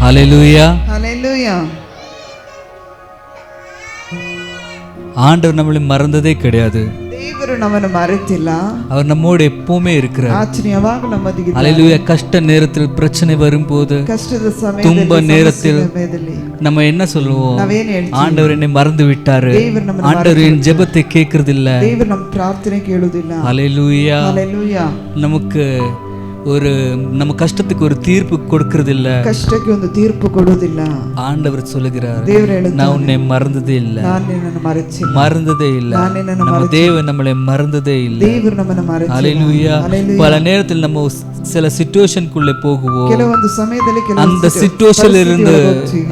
ஹல்லேலூயா. ஹல்லேலூயா. ஆண்டவர் நம்மளை மறந்ததே கிடையாது. ದೇವರು ನಮ್ಮನ್ನು ಮರೆತಿಲ್ಲ. அவர் நம்மோடு எப்பவுமே இருக்கிறார். ಆತನು ಯಾವಾಗಲೂ ನಮ್ಮೊಂದಿಗಿದ್ದಾನೆ. ஹல்லேலூயா. கஷ்ட நேரத்தில் பிரச்சனை வரும்போது, ಕಷ್ಟದ ಸಮಯದಲ್ಲಿ, துன்ப நேரத்தில் நம்ம என்ன சொல்லுவோம்? ನಾವೇನು ಹೇಳ್ತೀವಿ? ஆண்டவர் என்னை மறந்து விட்டாரு, ஆண்டவர் என் ஜெபத்தை கேட்கறது இல்ல, ದೇವರು ನಮ್ಮ ಪ್ರಾರ್ಥನೆ ಕೇಳುವುದಿಲ್ಲ. ஹல்லேலூயா. ஹல்லேலூயா. நமக்கு நம்ம கஷ்டத்துக்கு ஒரு தீர்ப்பு கொடுக்கிறது இல்ல, ಕಷ್ಟಕ್ಕೆ ಒಂದು ತೀರ್ಪು ಕೊಡುವುದಿಲ್ಲ. ஆண்டவர் சொல்லுகிறார், ದೇವರು ಹೇಳುತ್ತಾನೆ, நான் உன்னை மறந்ததே இல்ல, ನಾನು ನಿನ್ನನ್ನು ಮರೆತಿಲ್ಲ, மறந்ததே இல்ல. நம்ம தேவன் நம்மளை மறந்ததே இல்ல. ದೇವರು ನಮ್ಮನ್ನು ಮರೆತಿಲ್ಲ. ஹல்லேலூயா. பல நேரத்தில் நம்ம சில சிச்சுவேஷனுக்குள்ள போகுவோம், ಕೆಲವೊಂದು ಸಮಯದಲ್ಲಿ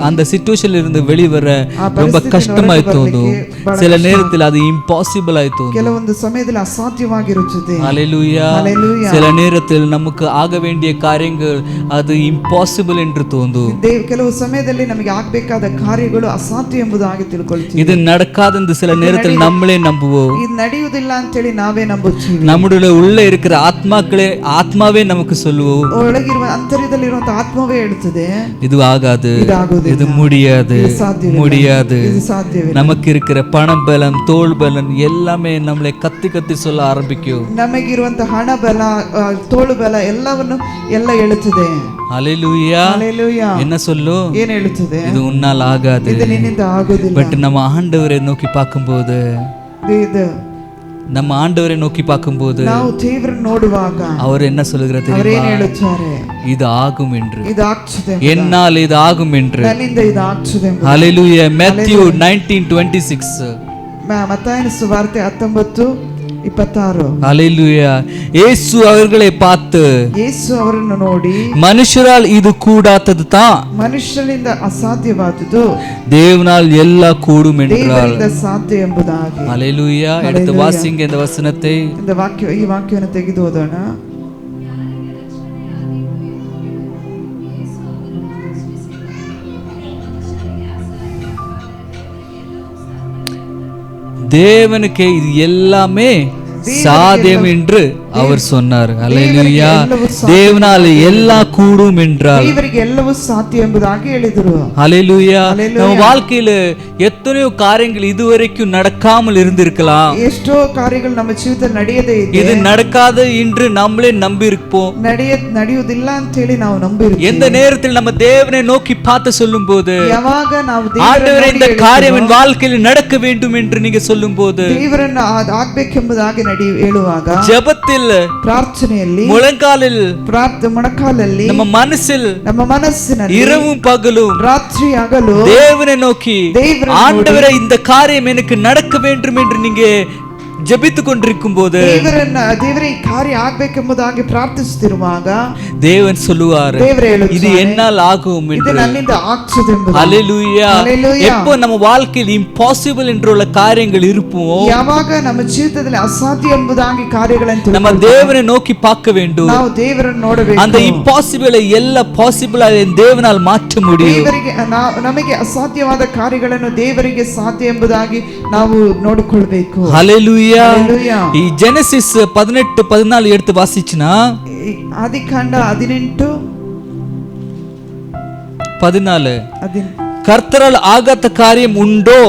அந்த சிச்சுவேஷன்ல இருந்து வெளிவர ரொம்ப கஷ்டமாய் தோணும். சில நேரத்தில் அது இம்பாசிபிள் ஆய் தோணும். ಕೆಲವೊಂದು ಸಮಯದಲ್ಲಿ ಅಸಾಧ್ಯವಾಗಿರುತ್ತದೆ. ஹல்லேலூயா. சில நேரத்தில் நமக்கு ஆக வேண்டிய காரியங்கள் அது இம்பாசிபிள் என்று தோன்றும். ಕೆಲವು ಸಮಯದಲ್ಲಿ ನಮಗೆ ಆಗಬೇಕಾದ ಕಾರ್ಯಗಳು ಅಸಾಧ್ಯ ಎಂಬುದಾಗಿ ತಿಳ್ಕೊಳ್ತೀವಿ. இது நடக்காதென்று சில நேரத்தில் நம்மளே நம்புவோம். இது ನಡೆಯುವುದಿಲ್ಲ ಅಂತ ಹೇಳಿ ನಾವೇ ನಂಬುತ್ತೀವಿ. நம்முடைய உள்ளே இருக்கிற ஆத்மாவே நமக்கு சொல்லுவோம், ಒಳಗಿರುವ ಅಂತರ್ಯದಲ್ಲಿರುವಂತ ಆತ್ಮವೇ ಹೇಳುತ್ತದೆ, இது ஆகாது, இது முடியாது, முடியாது. நமக்கு இருக்கிற பணம் பலம், தோள் பலம் எல்லாமே நம்மளை கத்தி கத்தி சொல்ல ஆரம்பிக்கும். ನಮಗಿರುವಂತ ಹಣ ಬಲ, ತೋಳು ಬಲ ಎಲ್ಲವನ್ನು ಎಲ್ಲ ಹೇಳುತ್ತದೆ. ஹல்லேலூயா. ஹல்லேலூயா. என்ன சொல்லும்? ಏನು ಹೇಳುತ್ತದೆ? இது உன்னால் ஆகாது, ಇದು ನಿನ್ನಿಂದ ಆಗುವುದಿಲ್ಲ. பட் நம்ம ஆண்டவரை நோக்கி பார்க்கும்போது, நம்ம ஆண்டவரை நோக்கி பார்க்கும்போது, ನಾವು ದೇವರನ್ನು ನೋಡುವಾಗ அவர் என்ன சொல்லுகிறார் ಅವರು ಏನು தெரியுமா? ಹೇಳುತ್ತಾರೆ? இது ஆகும் என்று, ಇದು ಆಗ್ತದೆ, என்னால் இது ஆகும் என்று. ನನ್ನಿಂದ ಇದು ಆಗ್ತದೆ. ஹல்லேலூயா. Matthew 19:26. ಮತ್ತಾಯನ ಸುವಾರ್ತೆ 19:26. ஹல்லேலூயா. இயேசு அவர்களை பார்த்து, ಯೇಸು ಅವರನ್ನು ನೋಡಿ, மனுஷரால் இது கூடாதது தான், ಮನುಷ್ಯನಿಂದ ಅಸಾಧ್ಯವಾದುದು தேவனால் எல்லாம் கூடும் என்றார். ದೇವರಿಂದ ಸಾಧ್ಯ ಎಂಬುದಾಗಿ. ஹல்லேலூயா. எடுத்து வாசிங்க இந்த வசனத்தை. ಈ ವಾಕ್ಯವನ್ನು ತೆಗೆದು ಓದೋಣ. தேவனுக்கு இது எல்லாமே சாத்தியம் என்று அவர் சொன்னார். ஹல்லேலூயா. தேவனால் எல்லாம் கூடும் என்றார். ದೇವರಿಗೆ ಎಲ್ಲವೂ ಸಾಧ್ಯ ಎಂಬುದಾಗಿ ಹೇಳಿದರು. ஹல்லேலூயா. நம்ம வாழ்க்கையில எத்தனையோ காரியங்கள் இதுவரைக்கும் நடக்காமல் இருந்திருக்கலாம். ಎಷ್ಟೋ ಕಾರ್ಯಗಳು ನಮ್ಮ ಜೀವಿತದಲ್ಲಿ ನಡೆಯದೇ ಇದೆ. இது நடக்காது என்று நம்மளே நம்பி இருப்போம். ನಡೆಯುವುದಿಲ್ಲ ಅಂತ ಹೇಳಿ ನಾವು ನಂಬಿರ್ತೀವಿ. எந்த நேரத்தில் நம்ம தேவனை நோக்கி பார்த்து சொல்லும்போது, ಯಾವಾಗ ನಾವು ஆண்டவரே இந்த காரியம் என் வாழ்க்கையில் நடக்க வேண்டும் என்று நீங்க சொல்லும்போது, ದೇವರನ್ನು ಆಗಬೇಕೆಂಬುದಾಗಿ ಹೇಳುವಾಗ, ஜெபத்தில், ಪ್ರಾರ್ಥನೆಯಲ್ಲಿ, ಮೊಣಕಾಲಲ್ಲಿ, ನಮ್ಮ ಮನಸ್ಸಿನಲ್ಲಿ இரவும் பகலும், ರಾತ್ರಿ ಹಗಲು தேவனை நோக்கி, ஆண்டவரே இந்த காரியம் எனக்கு நடக்க வேண்டும் என்று நீங்க ஜெபித்து கொண்டிருக்கும் போது, தேவரே ಕಾರ್ಯ ಆಗಬೇಕೆಂಬುದಾಗಿ ಪ್ರಾರ್ಥಿಸುತ್ತಿರುವಾಗ, தேவன் சொல்லுவார், இது என்னால் ஆகும் என்று. இது ನನ್ನಿಂದ ಆಗ್ತದೆ ಎಂಬುದಾಗಿ. ஹல்லேலூயா. எப்போ நம்ம வாழ்க்கையில் இம்பாசிபிள் என்றுள்ள காரியங்கள் இருப்போம், ಯಾವಾಗ ನಮ್ಮ ಜೀವಿತದಲ್ಲಿ ಅಸಾಧ್ಯ ಎಂಬುದಾಗಿ ಕಾರ್ಯಗಳನ್ನು நம்ம தேவனை நோக்கி பார்க்க வேண்டும். ನಾವು ದೇವರನ್ನು ನೋಡಬೇಕು. அந்த இம்பாசிபிளை எல்லாம் பாசிபிள் தேவனால் மாற்ற முடியும். ದೇವರಿಗೆ ನಮಗೆ ಅಸಾಧ್ಯವಾದ ಕಾರ್ಯಗಳನ್ನು ದೇವರಿಗೆ ಸಾಧ್ಯ ಎಂಬುದಾಗಿ ನಾವು ನೋಡಿಕೊಳ್ಳಬೇಕು. ஹல்லேலூயா. ஜெனசிஸ் 18:14 எடுத்து வாசிச்சுனா, ஆதிகாண்ட 18:14, கர்த்தரால் ஆகாத காரியம் உண்டோ?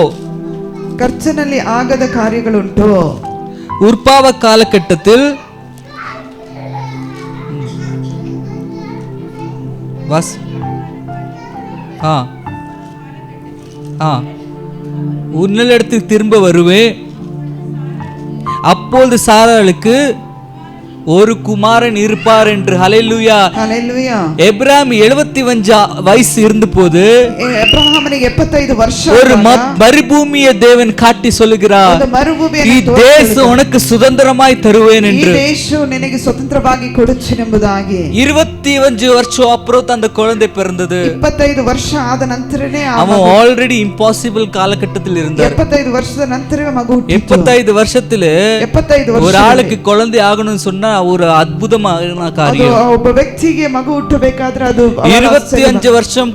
கர்த்தನಲ್ಲಿ ಆಗದ ಕಾರ್ಯಗಳುಂಟೋ? உற்பாவ காலகட்டத்தில் உன்னிடத்தில் திரும்ப வருவேன், அப்பொழுது சாராளுக்கு ஒரு குமாரன் இருப்பார் என்று. ஹல்லேலூயா. ஹல்லேலூயா. எபிரகாம் 75 வயசு இருந்தபோது, எபிரகாமுக்கு 75 வருஷம், ஒரு மறுபூமியை தேவன் காட்டி சொல்லுகிறார், ಈ ದೇಶ உனக்கு சுதந்திரமாய் தருவேன் என்று. ಈ ದೇಶವು ನಿನಗೆ ಸ್ವತಂತ್ರವಾಗಿ ಕೊಡುತ್ತೇನೆ ಎಂಬುದಾಗಿ. 25 வருஷம் அப்புறம் அந்த குழந்தை பிறந்தது. 25 ವರ್ಷ ಆದ ನಂತರನೇ அவன் ஆல்ரெடி இம்பாசிபிள் காலகட்டத்தில் இருந்தார். 75 ವರ್ಷದ ನಂತರ ಮಗು ಹುಟ್ಟಿತು. 75 வருஷத்துல 75 ವರ್ಷ ஒரு ஆளுக்கு குழந்தை ஆகணும்னு சொன்னா ஒரு அற்புதமான காரியம். ಒಬ್ಬ ವ್ಯಕ್ತಿಗೆ ಮಗು ಹುಟ್ಟಬೇಕಾದ್ರೆ ಅದು 25 வருஷம்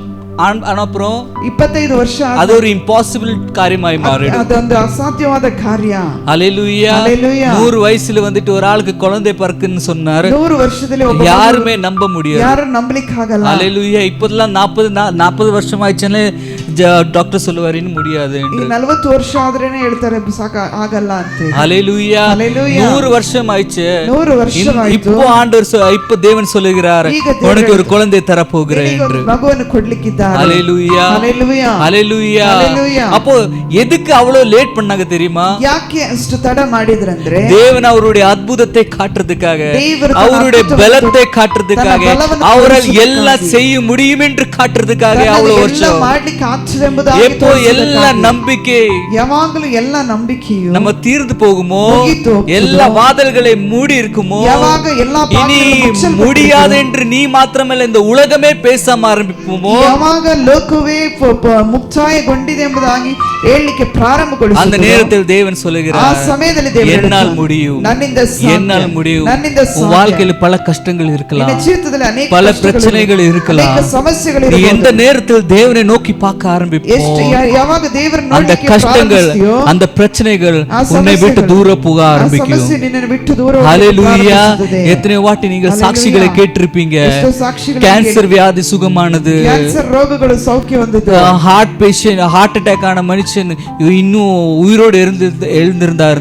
அப்புறம் 25 வருஷம் அது ஒரு இம்பாசிபிள் காரியமாய் மாறிடும். ಅದೊಂದು ಅಸಾಧ್ಯವಾದ ಕಾರ್ಯ. ஹalleluya. 100 வயசுல வந்துட்டு ஒரு ஆளுக்கு குழந்தை பிறக்குன்னு சொன்னாரு. 100 வருஷத்துல யாருமே நம்ப முடியாது. யாரும் நம்பலிಕ್ಕೆ ಆಗಲ್ಲ. ஹalleluya. இப்போதெல்லாம் 40 வருஷம் ஆயிடுச்சுன்னு டாக்டர் சொல்லுவாரு இன்னும் முடியாது. 40 வருஷம் ಆದ್ರೇನೆ ಹೇಳ್ತಾರೆ ಸಾಕ ಆಗಲ್ಲ ಅಂತ. ஹalleluya. 100 வருஷம் ஆயிடுச்சு. 100 வருஷம் ಆಯ್ತು. இப்போ ஆண்டவர் இப்போ தேவன் சொல்லுகிறார் உனக்கு ஒரு குழந்தை தர போகிறேன் என்று. மகனை ಕೊಡ್ಲಿಕ್ಕಿದ್ದಾರೆ. ஹalleluya. ஹalleluya. ஹalleluya. அப்போ எதுக்கு அவ்வளவு லேட் பண்ணாங்க தெரியுமா? ಯಾಕೆ ಅಷ್ಟು ತಡ ಮಾಡಿದ್ರಂದ್ರೆ தேவன் அவருடைய அற்புதத்தை காட்டுறதுக்காக, அவருடைய பலத்தை காட்டுறதுக்காக, அவரால் எல்லாம் செய்ய முடியும் என்று காட்டுறதுக்காக அவ்வளவு வருஷம். ಮಾಡ್ಲಿಕ್ಕೆ ಆಗ್ತದೆ ಎಂಬುದಾಗಿ எப்போ எல்லா நம்பிக்கை ಯಾವಾಗಲೂ ಎಲ್ಲ ನಂಬಿಕೆಯು நம்ம தீர்ந்து போகுமோ, எல்லா வாதல்களை மூடி இருக்குமோ, ಯಾವಾಗ ಎಲ್ಲ இனி முடியாது என்று நீ மாத்திரமல்ல இந்த உலகமே பேசாம ஆரம்பிப்போமோ, ಯಾವಾಗ ಲೋಕವೇ ಮುಕ್ತಾಯಗೊಂಡಿದೆ ಎಂಬುದಾಗಿ ಹೇಳಲಿಕ್ಕೆ ಪ್ರಾರಂಭಗೊಳಿಸುತ್ತದೆ. அந்த நேரத்தில் தேவன் சொல்லுகிறார் ಆ ಸಮಯದಲ್ಲಿ ದೇವರು என்னால் முடியும், ನನ್ನಿಂದ என்னால் முடியும். ನನ್ನಿಂದ உன் வாழ்க்கையில் பல கஷ்டங்கள் இருக்கலாம், ನಿನ್ನ ಜೀವಿತದಲ್ಲಿ ಅನೇಕ பல பிரச்சனைகள் இருக்கலாம், ಅನೇಕ ಸಮಸ್ಯೆಗಳು நீ ಇರಬಹುದು. எந்த நேரத்தில் தேவனை நோக்கி பார்க்க ஆரம்பிப்போ ಯಾವಾಗ ದೇವರನ್ನು அந்த ನೋಡಲಿಕ್ಕೆ கஷ்டங்கள் ಪ್ರಾರಂಭಿಸ್ತೀಯೋ அந்த பிரச்சனைகள் உன்னை விட்டு தூர போக ஆரம்பிக்கும். ಸಮಸ್ಯೆ ನಿನ್ನನ್ನು ಬಿಟ್ಟು ದೂರ ஹalleluya. எத்தனை வாட்டி நீங்கள் சாட்சிகளை கேட்டிருப்பீங்க. கேன்சர் வியாதி சுகமானது, ಕ್ಯಾನ್ಸರ್ ರೋಗಗಳು ಸೌಖ್ಯ ಹೊಂದಿದ್ದು, ஹார்ட் அட்டாக் ஆன மனுஷன் இன்னும் உயிரோடு எழுந்திருந்தார்,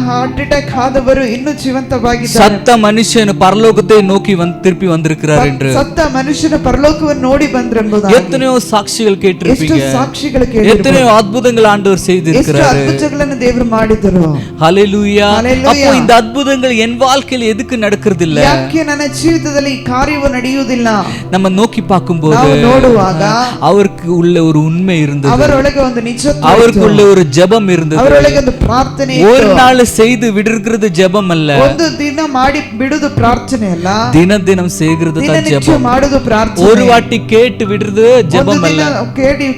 ಹಾರ್ಟ್ ಅಟ್ಯಾಕ್ ಆದವರು ಇನ್ನೂ ಜೀವಂತವಾಗಿದ್ದಾರೆ, சத்த மனுஷன் பரலோகத்தை நோக்கி திருப்பி வந்திருக்கிறார் என்று ಸತ್ತ ಮನುಷ್ಯನ ಪರಲೋಕವನ್ನು ನೋಡಿ ಬಂದ್ರೆಂಬುದಾಗಿ எத்தனையோ சாட்சிகள் கேட்டிருப்பீங்க. ಎಷ್ಟು ಸಾಕ್ಷಿಗಳು ಕೇಳಿರ್ಬೋದು. எத்தனையோ அற்புதங்கள் ஆண்டவர் ಎಷ್ಟು செய்திருக்கிறார். ಅದ್ಭುತಗಳನ್ನು ದೇವರು ಮಾಡಿದರು. ஹalleluya. Hallelujah. அப்போ இந்த அற்புதங்கள் என் வாழ்க்கையில் எதுக்கு நடக்கிறது இல்ல? ಯಾಕೆ ನನ್ನ ಜೀವಿತದಲ್ಲಿ ಈ ಕಾರ್ಯವು ನಡೆಯುವುದಿಲ್ಲ? நம்ம நோக்கி பார்க்கும்போது ನಾವು ನೋಡುವಾಗ அவருக்கு உள்ள ஒரு உண்மை இருந்தது, ಅವರೊಳಗೆ ಒಂದು ನಿಜತ್ವ, அவருக்கு உள்ள ஒரு ஜெபம் இருந்தது. ಅವರೊಳಗೆ ಒಂದು ಪ್ರಾರ್ಥನೆ ಇತ್ತು. ஒரு நாள் செய்து விடுகிறது ஜெபம் அல்ல, ಒಂದು ದಿನ ಮಾಡಿ ಬಿಡುವುದು ಪ್ರಾರ್ಥನೆ ಅಲ್ಲ, தினம் தினம் செய்கிறது தான் ದಿನನಿತ್ಯ ஜெபம். ಮಾಡುವುದು ಪ್ರಾರ್ಥನೆ. ஒரு வாட்டி கேட்டு விடுறது ஜெபம் அல்ல,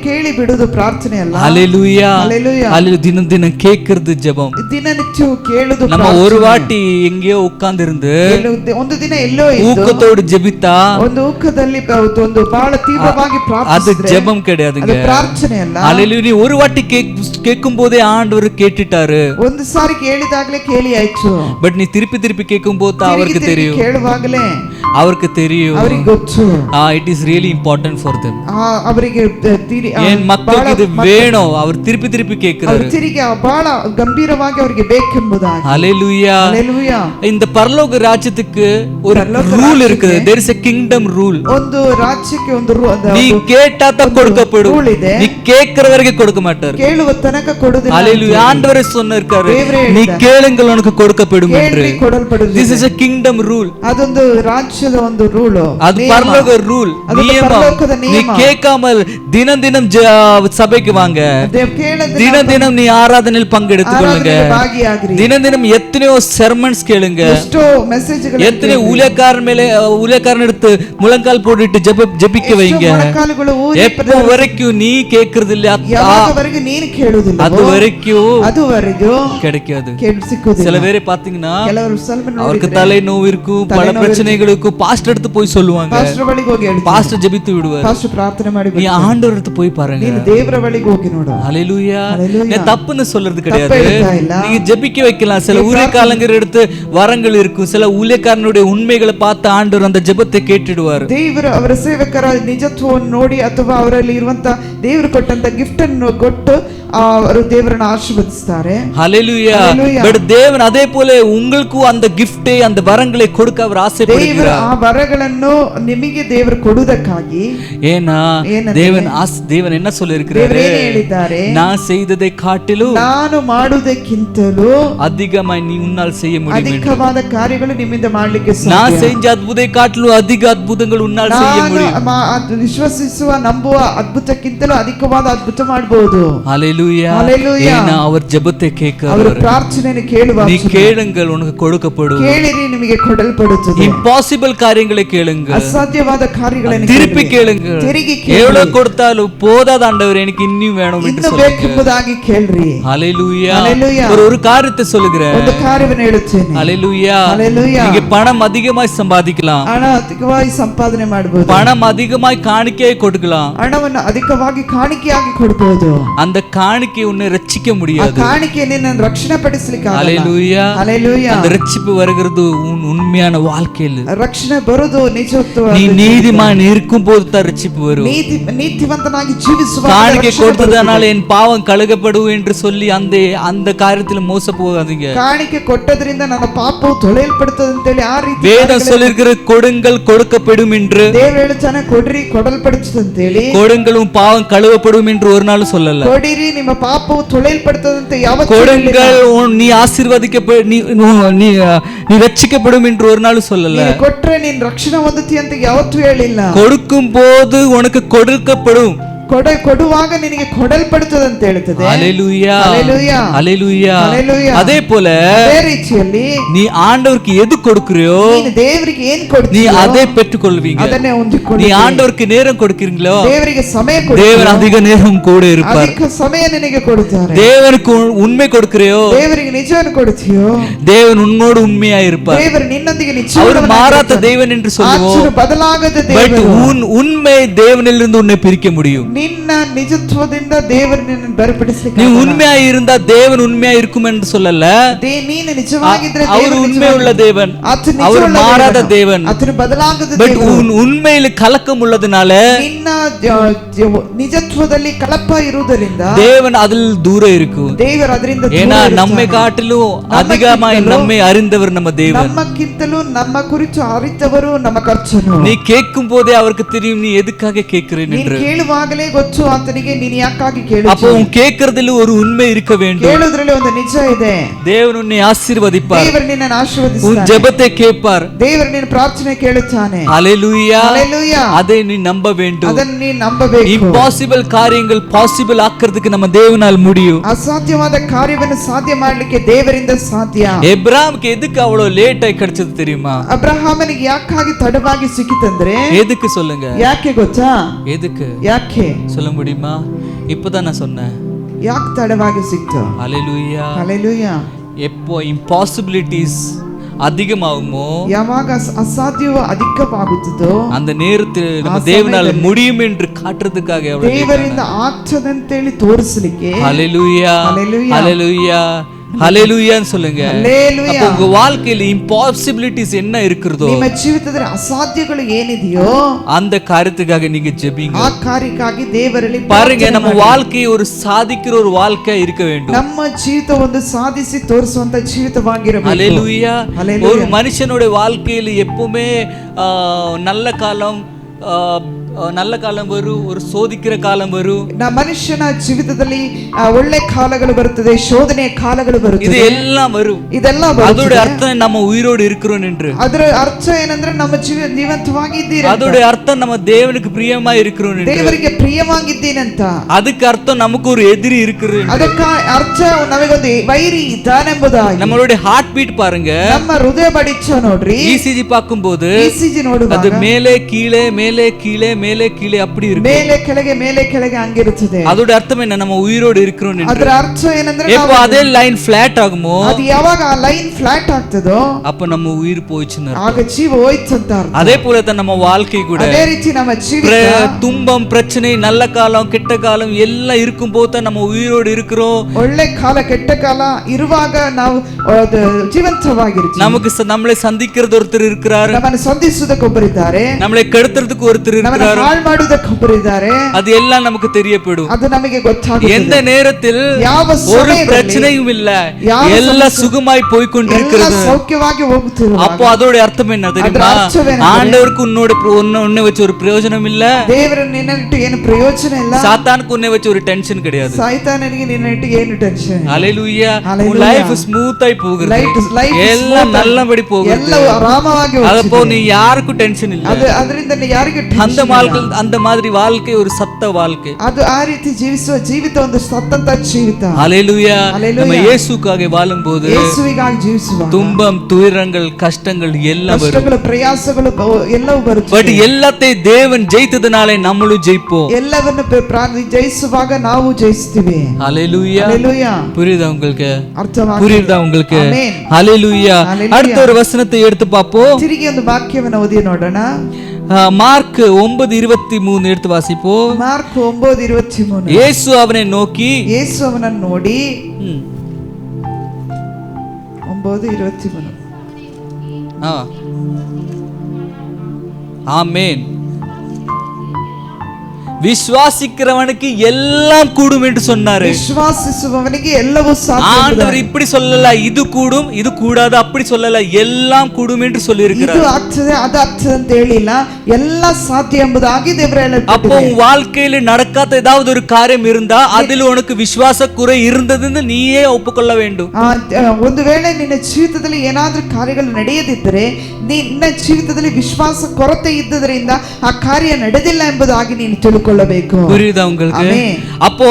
ಕೇಳಿ ಬಿಡುವುದು ಪ್ರಾರ್ಥನೆ ಅಲ್ಲ. ஹalleluya. Hallelujah. ஹalleluya. தினம் தினம் கேக்குறது ஜெபம். ದಿನನಿತ್ಯ ಕೇಳುವುದು நம்ம ஒரு வாட்டி எங்கேயோ உட்கார்ந்து இருந்து ಒಂದು ದಿನ ಎಲ್ಲೋ ಇದ್ದು ஊக்கத்தோடு ஜெபித்தா ಒಂದು ಊಕದಲ್ಲಿ ಒಂದು ಬಹಳ ತೀವ್ರವಾಗಿ அது ಪ್ರಾರ್ಥಿಸಿದ್ರೆ ஜெபம் கிடையாதுங்க, ಅದು ಪ್ರಾರ್ಥನೆ ಅಲ್ಲ. ஹalleluya. நீ ஒரு வாட்டி கேட்கும் போதே ஆண்டவர் கேட்டுட்டாரு, ಒಂದು ಸಾರಿ ಕೇಳಿದಾಗಲೇ ಕೇಳಿ ಆಯ್ತು. பட் நீ திருப்பி திருப்பி கேட்கும் போது அவருக்கு தெரியும், ಕೇಳುವಾಗಲೇ அவருக்கு தெரியும், ಅವರಿಗೆ ಗೊತ್ತು. It is really important for them. ಅವರಿಗೆ என் மக்களுக்கு இது வேணும், அவர் திருப்பி திருப்பி கேட்கிறாரு. ತಿರುಗಿ ಬಹಳ ಗಂಭೀರವಾಗಿ ಅವರಿಗೆ ಬೇಕೆಂಬುದಾಗಿ. ஹalleluya. ಹಲ್ಲೆಲೂಯಾ. இந்த பரலோக ராஜ்யத்துக்கு ஒரு ரூல் இருக்குது. there is a kingdom rule. ಒಂದು ರಾಜ್ಯಕ್ಕೆ ಒಂದು நீ கேட்டா தான் கொடுக்கப்படும், ரூல் ಇದೆ. நீ கேட்கிற வரைக்கும் கொடுக்க மாட்டார். ಕೇಳುವ ತನಕ ಕೊಡುವುದಿಲ್ಲ. ஹalleluya. ஆண்டவரே சொன்னாரு நீ கேளுங்கள் உனக்கு கொடுக்கப்படும் என்று. ಕೊಡಲ್ಪಡುವುದು. this is a kingdom rule. ಅದೊಂದು ರಾಜ್ಯದ ಒಂದು ರೂಲ್, அது பரலோக ரூல், நியமம். நீ கேட்காமல் தினம் தினம் சபைக்கு வாங்க, தினம் தினம் நீ ஆராதனையில் பங்கெடுத்துக் கொள்ளுங்க, தினம் தினம் எத்தனையோ செர்மன்ஸ் கேளுங்க, எத்தனை ஊழியக்காரன் எடுத்து முழங்கால் போட்டுட்டு ஜெபிக்க வைங்க. எப்போ வரைக்கும் நீ கேட்கறது இல்ல அது வரைக்கும் கிடைக்காது. சில பேரை பாத்தீங்கன்னா அவருக்கு தலை நோவு இருக்கும், பல பிரச்சனைகளுக்கும் பாஸ்டர் எடுத்து போய் சொல்லுவாங்க, பாஸ்டர் ஜெபித்து விடுவார். நீ ஆண்டவர் எடுத்து போய் பாருங்க, ஹalleluya. தப்புன்னு சொல்றது கிடையாது, நீங்க ஜெபிக்க வைக்கலாம். சில ஊழியக்காரங்க எடுத்து வரங்கள் இருக்கும், சில ஊழியக்காரனுடைய உண்மைகளை பார்த்து ஆண்டவர் அந்த ஜெபத்தை கேட்டுடுவார். ದೇವರು ಅವರ ಸೇವಕರ ನಿಜತ್ವವನ್ನು ನೋಡಿ ಅಥವಾ ಅವರಲ್ಲಿ ಇರುವಂತ ದೇವರು ಕೊಟ್ಟಂತ ಗಿಫ್ಟ್ ಅನ್ನು ಕೊಟ್ಟು ಅವರು ದೇವರನ್ನು ಆಶೀರ್ವದಿಸುತ್ತಾರೆ. ஹalleluya. பட் தேவன் அதே போல உங்களுக்கு அந்த gift-ஐ அந்த வரங்களை கொடுக்க அவர் ஆசைப்படுகிறார். ಆ ವರಗಳನ್ನು ನಿಮಗೆ ದೇವರು ಕೊಡುವುದಕ್ಕಾಗಿ. ஏனா தேவன் என்ன சொல்லி இருக்கிறாரு? நான் செய்ததை காட்டிலும் ನಾನು ಮಾಡುವುದಕ್ಕಿಂತಲೂ அதிகமாய் நீ உன்னால் செய்ய முடியும். ಅಧಿಕವಾದ ಕಾರ್ಯಗಳು ನಿಮ್ಮಿಂದ ಮಾಡಲಿಕ್ಕೆ ಸಾಧ್ಯ. நான் செஞ்ச அற்புதத்தை காட்டிலும் அதிக அற்புதங்கள் உன்னால் செய்ய முடியும். ವಿಶ್ವಸಿಸುವ ನಂಬುವ ಅದ್ಭುತಕ್ಕಿಂತಲೂ ಅಧಿಕವಾದ ಅದ್ಭುತ ಮಾಡಬಹುದು. ஹalleluya Hallelujah. ஏன்னா அவர் ஜெபத்தை ಅವರು கேட்கிறார். ಪ್ರಾರ್ಥನೆಯನ್ನು ಕೇಳುವ நீ கேளுங்கள் உனக்கு கொடுக்கப்படும். ಕೇಳಿರಿ ನಿಮಗೆ ಕೊಡಲ್ಪಡುತ್ತದೆ. ಇಂಪಾಸಿಬಲ್ ಕಾರ್ಯங்களை கேளுங்கள். ಅಸಾಧ್ಯವಾದ ಕಾರ್ಯಗಳನ್ನು திருப்பி கேளுங்கள். ತಿರುಗಿ எவ்வளவு கொடுத்தாலும் போதாத ஆண்டவரே எனக்கு இன்னும் வேணும் என்று சொல்லுங்க. ಬೇಕೆಂಬುದಾಗಿ ಕೇಳ್ರಿ. ஹalleluya Hallelujah. ஒரு காரியத்தை சொல்லுகிறேன். ಒಂದು ಕಾರ್ಯವನ್ನು ಹೇಳುತ್ತೇನೆ. ஹalleluya Hallelujah. நீங்க பணம் அதிகமாய் சம்பாதிக்கலாம். ಹಣ ಅಧಿಕವಾಗಿ ಸಂಪಾದನೆ ಮಾಡಬಹುದು. பணம் அதிகமாய் காணிக்கையை கொடுக்கலாம். ಹಣವನ್ನು ಅಧಿಕವಾಗಿ ಕಾಣಿಕೆಯಾಗಿ ಕೊಡಬಹುದು. அந்த காணிக்கை உன்னை ரட்சிக்க முடியாது. ಆ ಕಾಣಿಕೆಯನ್ನು ನಿನ್ನನ್ನು ರಕ್ಷಣೆ ಪಡಿಸಲಿಕ್ಕೆ ಆಗಲ್ಲ. ஹalleluya Hallelujah. அந்த ரட்சிப்பு வருகிறது உண்மையான வாழ்க்கையில். ರಕ್ಷಣೆ ಬರುವುದು ನಿಜತ್ವ. நீ நீதிமான் இருக்கும்போது தான் ரட்சிப்பு வரும். நீதிವಂತನಾಗಿ ಜೀವಿಸುವಾಗ காணிக்கை கொடுத்ததனால என் பாவம் கழுகப்படும் என்று சொல்லி அந்த காரியத்தில் மோச போகாதீங்க. ಕಾಣಿಕೆ ಕೊಟ್ಟದ್ರಿಂದ ನನ್ನ ಪಾಪವು ತೊಳೆಯಲ್ಪಡುತ್ತದೆ ಅಂತ ಹೇಳಿ ಆ ರೀತಿ வேதம் சொல்லிருக்கிற கொடுங்கள் கொடுக்கப்படும் என்று. ದೇವರು ಹೇಳುತ್ತಾನೆ ಕೊಡ್ರಿ ಕೊಡಲ್ಪಡುತ್ತದೆ ಅಂತ ಹೇಳಿ. கொடுங்களும் பாவம் கழுவப்படும் என்று ஒரு நாள் சொல்லல. ಕೊಡಿರಿ ನಿಮ್ಮ ಪಾಪವು ತೊಳೆಯಲ್ಪಡುತ್ತದೆ ಅಂತ ಯಾವತ್ತೂ கொடுங்கள் நீ நீ ரட்சிக்கப்படும் என்று ஒரு நாள் சொல்லல. ನೀನು ಕೊಟ್ರೆ ನೀನು ರಕ್ಷಣೆ ಹೊಂದುತ್ತೀಯ ಅಂತ ಯಾವತ್ತೂ ಹೇಳಿಲ್ಲ. கொடுக்கும் போது உனக்கு கொடுக்கப்படும். ಕೊಡುವಾಗ ನಿನಗೆ ಕೊಡಲ್ಪಡುತ್ತದೆ ಅಂತ ಹೇಳುತ್ತದೆ. ஹalleluya ஹalleluya ஹalleluya ஹalleluya. அதே போல ಅದೇ ರೀತಿಯಲ್ಲಿ நீ ஆண்டவருக்கு எது கொடுக்கறியோ ನೀನು ದೇವರಿಗೆ ಏನು நீ ಕೊಡ್ತೀಯೋ அதை பெற்றுக்கொள்வீங்க. ಅದನ್ನೇ ಹೊಂದಿಕೊಳ್ಳಿ. நீ ஆண்டவருக்கு நேரம் கொடுக்கிறீங்களோ ದೇವರಿಗೆ ಸಮಯ ಕೊಡು. தேவன் அதிக நேரம் கூட இருப்பார். ಅಧಿಕ ಸಮಯ ನಿನಗೆ ಕೊಡುತ್ತಾರೆ. தேவனுக்கு உண்மை கொடுக்கறியோ ದೇವರಿಗೆ ನಿಜವನ್ನು ಕೊಡುತ್ತೀಯೋ தேவன் உன்னோடு உண்மையா இருப்பார். ದೇವರು ನಿನ್ನೊಂದಿಗೆ அவர் ನಿಜವಾಗಿ மாறாத தேவன் என்று சொல்லுவோம். ಬದಲಾಗದ பட் ದೇವರು. உண்மை தேவனிலிருந்து உன்னை பிரிக்க முடியும். ನಿನ್ನ ನಿಜತ್ವದಿಂದ ದೇವರು ನಿನ್ನನ್ನು ಬೇರ್ಪಡಿಸಲಿಕ್ಕೆ நீ உண்மையா இருந்தா தேவன் உண்மையா இருக்கும் என்று சொல்லல. ನೀನು ನಿಜವಾಗಿದ್ರೆ அவர் உண்மை உள்ள தேவன். ಆತನು அவர் மாறாத தேவன். ಆತನು ಬದಲಾಗದ பட் ದೇವರು. உண்மையில கலக்கம் உள்ளதுனால ನಿನ್ನ ನಿಜತ್ವದಲ್ಲಿ ಕಳಪ ಇರುವುದರಿಂದ தேவன் அதில் தூரம் இருக்கும். ದೇವರು ಅದರಿಂದ ஏன்னா நம்மை காட்டிலும் அதிகமாய் நம்மை அறிந்தவர் நம்ம தேவன். ನಮ್ಮಕ್ಕಿಂತಲೂ ನಮ್ಮ ಕುರಿತು ಅರಿತವರು ನಮ್ಮ ಕರ್ತನು. நீ கேட்கும் போதே அவருக்கு தெரியும் நீ எதுக்காக கேட்கிறேன் என்று. ಕೇಳುವಾಗಲೇ ಗೊತ್ತು ಆತನಿಗೆ ನೀನು ಯಾಕಾಗಿ அப்போ ಕೇಳುತ್ತೀಯ. உன் கேட்கிறதுல ஒரு உண்மை இருக்க வேண்டும். ಕೇಳುವುದರಲ್ಲಿ ಒಂದು ನಿಜ ಇದೆ. தேவன் உன்னை ஆசீர்வதிப்பார். ದೇವರು ನಿನ್ನನ್ನು ಆಶೀರ್ವದಿಸುತ್ತಾನೆ. உன் ஜெபத்தை கேட்பார். ದೇವರು ನಿನ್ನ ಪ್ರಾರ್ಥನೆ ಕೇಳುತ್ತಾನೆ. ஹalleluya ஹalleluya. அதை நீ நம்ப வேண்டும். ಅದನ್ನು ನೀನು ನಂಬಬೇಕು. ಇಂಪಾಸಿಬಲ್ ಕಾರ್ಯங்கள் ಪಾಸಿಬಲ್ ಆಕ್ಕறதுக்கு நம்ம தேவனால் முடியும். ಅಸಾಧ್ಯವಾದ ಕಾರ್ಯವನ್ನು ಸಾಧ್ಯ ಮಾಡಲಿಕ್ಕೆ ದೇವರಿಂದ ಸಾಧ್ಯ. எப்ராம்க்கு எதுக்கு அவ்வளவு லேட் ஆயி கிடைச்சது தெரியுமா? ಅಬ್ರಹಾಮನಿಗೆ ಯಾಕಾಗಿ ತಡವಾಗಿ ಸಿಕ್ಕಿತಂದ್ರೆ எதுக்கு சொல்லுங்க? ಯಾಕೆ ಗೊತ್ತಾ? எதுக்கு ಯಾಕೆ சொல்ல முடியுமா? இப்பதான் நான் சொன்னேன். ಯಾಕೆ ತಡವಾಗಿ ಸಿಕ್ತು? ஹalleluya ಹalleluya. எப்போ இம்பாசிபிலிட்டிஸ் அதிகமாகுமோ ಯಾವಾಗ ಅಸಾಧ್ಯವೂ ಅಧಿಕವಾಗುತ್ತದೋ அந்த நேரத்தில் நம்ம தேவனால் முடியும் என்று காட்டுறதுக்காக எவ்வளவு ದೇವರಿಂದ ಆಗ್ತದಂತೇಳಿ ತೋರಿಸಲಿಕ್ಕೆ. ஹalleluya ஹalleluya. ஹalleluya ஹalleluyaன்னு சொல்லுங்க. ஹalleluya. அப்ப உங்க வாழ்க்கையில இம்பாசிபிலிட்டிஸ் என்ன இருக்குதோ ನಿಮ್ಮ ಜೀವಿತದಲ್ಲಿ ಅಸಾಧ್ಯಗಳು ಏನಿದೆಯೋ அந்த காரியத்துக்காக நீங்க ஜெபிங்க. ಆ ಕಾರ್ಯಕ್ಕಾಗಿ ದೇವರಲ್ಲಿ பாருங்க நம்ம வாழ்க்கையை ஒரு சாதிக்கிற ஒரு வாழ்க்கையா இருக்க வேண்டும். ನಮ್ಮ ಜೀವಿತ ಒಂದು ಸಾಧಿಸಿ ತೋರಿಸುವಂತ ಜೀವಿತವಾಗಿರಬೇಕು. ஹalleluya. ஹalleluya. ஒரு மனுஷனோட வாழ்க்கையில எப்பவுமே நல்ல காலம் வரும், ஒரு சோதிக்கிற காலம் வரும். ಮನುಷ್ಯನ ಜೀವಿತದಲ್ಲಿ ಒಳ್ಳೆ ಕಾಲಗಳು ಬರುತ್ತದೆ, ಶೋಧನೆಯ ಕಾಲಗಳು ಬರುತ್ತದೆ. இது எல்லாம் வரும். ಇದೆಲ್ಲ அதோட அர்த்தம் நம்ம உயிரோடு இருக்கிறோம் என்று. ಅದರ ಅರ್ಥ ಏನಂದ್ರೆ ನಮ್ಮ ಜೀವಂತವಾಗಿದ್ದೀರಿ. அதோட அர்த்தம் நம்ம தேவனுக்கு பிரியமா இருக்கிறோம் என்று. ದೇವರಿಗೆ ಪ್ರಿಯವಾಗಿದ್ದೀನಂತ. அதுக்கு அர்த்தம் நமக்கு ஒரு எதிரி இருக்குது. ಅದಕ್ಕೆ ಅರ್ಥ ನಮಗೊಂದು ವೈರಿ ಇದ್ದಾನೆಂಬುದಾಗಿ. நம்மளுடைய ஹார்ட் பீட் பாருங்க. ನಮ್ಮ ಹೃದಯ ಬಡಿತ ನೋಡ್ರಿ. ECG பார்க்கும்போது ECG ನೋಡುವಾಗ அது மேலே கீழே மேலே கீழே மேலே கீழே அப்படி இருக்கு. ಮೇಲೆ ಕೆಳಗೆ ಹಂಗಿರುತ್ತದೆ. அதோட அர்த்தம் என்ன? நம்ம உயிரோடு இருக்கிறோம் என்று. ಅದರ ಅರ್ಥ ಏನಂದ್ರೆ எப்போ அதே லைன் ஃபிளாட் ஆகுமோ ಅದು ಯಾವಾಗ ಆ ಲೈನ್ ಫ್ಲಾಟ್ ಆಗ್ತದೋ அப்ப நம்ம உயிர் போயிடுச்சுன்னு அர்த்தம். ಆಗ ಜೀವ ಹೋಯ್ತು ಅಂತ ಅರ್ಥ. அதே போல தான் நம்ம வாழ்க்கை கூட. ಅದೇ ರೀತಿ ನಮ್ಮ ಜೀವಿತ துன்பம் பிரச்சனை நல்ல காலம் கெட்ட காலம் எல்லாம் இருக்கும்போது தான் நம்ம உயிரோடு இருக்கிறோம். ಒಳ್ಳೆ ಕಾಲ ಕೆಟ್ಟ ಕಾಲ ಇರುವಾಗ ನಾವು ಜೀವಂತವಾಗಿರ್ತೀವಿ. நமக்கு நம்மளை சந்திக்கிறது ஒருத்தர் இருக்கிறார். ನಮ್ಮನ್ನು ಸಂಧಿಸುವುದಕ್ಕೆ ಒಬ್ಬರಿದ್ದಾರೆ. நம்மளை கெடுத்துறதுக்கு ஒருத்தர் இருக்கிறார். ಹಾಳು ಮಾಡುವುದಕ್ಕೆ ಒಬ್ಬರಿದ್ದಾರೆ. அது எல்லாம் நமக்கு தெரிய போய்டும். ಅದು ನಮಗೆ ಗೊತ್ತಾಗುತ್ತದೆ. எந்த நேரத்தில் ஒரு பிரச்சனையும் இல்ல, எல்லாம் சுகமாய் போய் கொண்டிருக்கிறது. சௌக்கியವಾಗಿ ಹೋಗುತ್ತಿರುವಾಗ அப்போ அதோட அர்த்தம் என்ன தெரியுமா? ஆண்டவருக்கு உன்னை வச்சு ஒரு பிரயோஜனம் இல்ல. ದೇವರು ನಿನ್ನಟ್ಟು ಏನು ಪ್ರಯೋಜನ ಇಲ್ಲ. சாத்தானுக்கு உன்னை வச்சு ஒரு டென்ஷன் கிடையாது. ಸೈತಾನನಿಗೆ ನಿನ್ನಟ್ಟು ಏನು ಟೆನ್ಷನ್. ஹalleluya. உன் லைஃப் ஸ்மூத் ஆயி போகுது. எல்லாம் நல்லபடி போகுது. ಎಲ್ಲವೂ ಆರಾಮವಾಗಿ ಹೋಗುತ್ತದೆ. அப்போ நீ யாருக்கும் டென்ஷன் இல்ல. ಅದರಿಂದ ಯಾರಿಗೂ அந்த அந்த மாதிரி வாழ்க்கை ஒரு சத்த வாழ்க்கை. ಅದು ಆ ರೀತಿ ಜೀವಿಸುವ ಜೀವಿತ ಒಂದು ಸತ್ತಂತ ಜೀವಿತ. ஹல்லேலூயா. நம்ம இயேசுக்காக வாழும்போது ಯೇಸುವಿಗಾಗಿ ಜೀವಿಸುವಾಗ துன்பம், துயரங்கள், கஷ்டங்கள் எல்லாம் வரும். ಕಷ್ಟಗಳು, ಪ್ರಯಾಸಗಳು ಎಲ್ಲವೂ ಬರುತ್ತದೆ. பட் எல்லாத்தையும் தேவன் ஜெயித்ததனாலே நம்மளும் ஜெயிப்போம். ಎಲ್ಲವನ್ನು ಜಯಿಸುವಾಗ ನಾವು ಜಯಿಸ್ತೀವಿ. ஹல்லேலூயா. ஹல்லேலூயா. புரியுதா உங்களுக்கு? ಅರ್ಥವಾಗಿದೆ? புரியுதா உங்களுக்கு? ಆಮೆನ್. ஹல்லேலூயா. அடுத்த ஒரு வசனத்தை எடுத்து பாப்போம். ತಿರುಗಿ ಒಂದು ವಾಕ್ಯವನ್ನು ಓದಿ ನೋಡೋಣ. மார்க் 9:23 எடுத்து வாசிப்போம். ಮಾರ್ಕ್ 9:23. இயேசு அவனை நோக்கி, ಯೇಸು ಅವನನ್ನು ನೋಡಿ 9:23. ஆமென். விசுவாசிக்கிறவனுக்கு எல்லாம் கூடும் என்று சொன்னாரு. விசுவாசிಸುವವನಿಗೆ ಎಲ್ಲವೂ ಸಾಧ್ಯ. ஆண்டவர் இப்படி சொல்லல, இது கூடும் இது கூடாது அப்படி சொல்லல, எல்லாம் கூடும் என்று சொல்லி இருக்கிறார். ಇದು ಆಗ್ತದೆ ಅದು ಆಗ್ತದೆ ಅಂತ ಹೇಳಿಲ್ಲ, ಎಲ್ಲ ಸಾಧ್ಯ ಎಂಬುದಾಗಿ ದೇವರು ಹೇಳಿದ್ದಾರೆ. அப்போ உன் வாழ்க்கையில நடக்காத ஏதாவது ஒரு காரியம் இருந்தா அதில் உனக்கு விசுவாச குறை இருந்ததுன்னு நீயே ஒப்புக்கொள்ள வேண்டும். ಒಂದು ವೇಳೆ ನಿನ್ನ ಜೀವಿತದಲ್ಲಿ ಏನಾದರೂ ಕಾರ್ಯಗಳು ನಡೆಯದಿದ್ದರೆ, ನಿನ್ನ ಜೀವಿತದಲ್ಲಿ ವಿಶ್ವಾಸ ಕೊರತೆ ಇದ್ದದರಿಂದ ಆ ಕಾರ್ಯ ನಡೆದಿಲ್ಲ ಎಂಬುದಾಗಿ ನೀನು ತಿಳ್ಕೊಳ್ಳಬೇಕು. புரியுதா உங்களுக்கு? அப்போ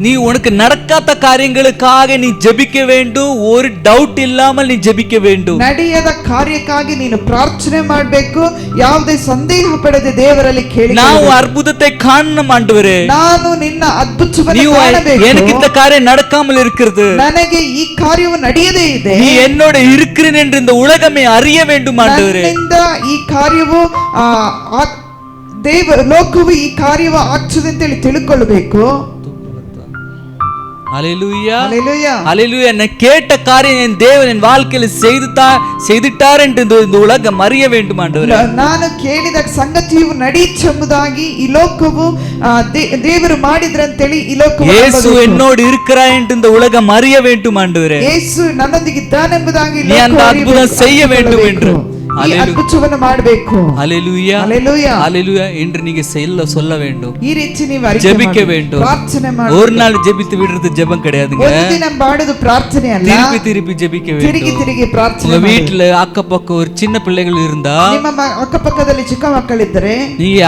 நீ உனக்கு நடக்காத காரியங்களுக்காக நீ ஜெபிக்க வேண்டும். ஒரு டவுட் இல்லாமல் நீ ஜெபிக்க வேண்டும். ನಡೆಯದ ಕಾರ್ಯಕ್ಕಾಗಿ ನೀನು ಪ್ರಾರ್ಥನೆ ಮಾಡಬೇಕು. ಯಾವುದೇ ಸಂದೇಹ ಪಡದೆ ದೇವರಲ್ಲಿ ಕೇಳಿ, ನಾವು ಅದ್ಭುತத்தை காணணும் ஆண்டவரே, ನಾನು ನಿನ್ನ ಅದ್ಭುತವನ್ನು ಕಾಣಬೇಕು. எனக்கு இந்த காரியம் நடக்காமல் இருக்கிறது, ನನಗೆ ಈ ಕಾರ್ಯವು ನಡೆಯದೇ ಇದೆ, நீ என்னோட இருக்கிறேன் என்று இந்த உலகமே அறிய வேண்டும் ஆண்டவரே. ನನ್ನಿಂದ ಈ ಕಾರ್ಯವು ಲೋಕವು ಈ ಕಾರ್ಯವು ಆಗ್ತದೆ ಅಂತ ಹೇಳಿ ತಿಳ್ಕೊಳ್ಳಬೇಕು. ஹல்லேலூயா. ஹல்லேலூயா. ஹல்லேலூயா. நான் கேட்ட காரியம் என் தேவன் என் வாழ்க்கையில் செய்துட்டார் என்று இந்த உலகம் அறிய வேண்டும் ஆண்டவரே. ನಾನು ಕೇಳಿದ ಸಂಗತಿಯು ನಡೆಯುವುದಾಗಿ ಈ ಲೋಕವು ದೇವರು ಮಾಡಿದ್ರು ಅಂತ ಹೇಳಿ ಈ ಲೋಕವು, ಯೇಸು என்னோடு இருக்கிறார் என்று இந்த உலகம் அறிய வேண்டும் ஆண்டவரே. ಯೇಸು ನನ್ನೊಂದಿಗೆ ಇದ್ದಾನೆ ಎಂಬುದಾಗಿ நீ அந்த அற்புதம் செய்ய வேண்டும் என்று ಅದ್ಭುತವನ್ನು ಮಾಡಬೇಕು. ஹல்லேலூயா. ஹல்லேலூயா. ஹல்லேலூயா என்று நீங்க சொல்ல வேண்டும். ಈ ರೀತಿ ನೀವು ஜெபிக்க வேண்டும். ಪ್ರಾರ್ಥನೆ ಮಾಡಿ. ஒரு நாள் ஜெபித்து விடுறது ஜெபம் கிடையாதுங்க. ಒಂದು ದಿನ ಮಾಡೋದು ಪ್ರಾರ್ಥನೆ ಅಲ್ಲ, திருப்பி ஜெபிக்க வேண்டும். ತಿರುಗಿ ಪ್ರಾರ್ಥನೆ. உங்க வீட்ல அக்கப்பக்கம் ஒரு சின்ன பிள்ளைகள் இருந்தா, ನಿಮ್ಮ ಅಕ್ಕಪಕ್ಕದಲ್ಲಿ ಚಿಕ್ಕ ಮಕ್ಕಳಿದ್ದರೆ நீங்க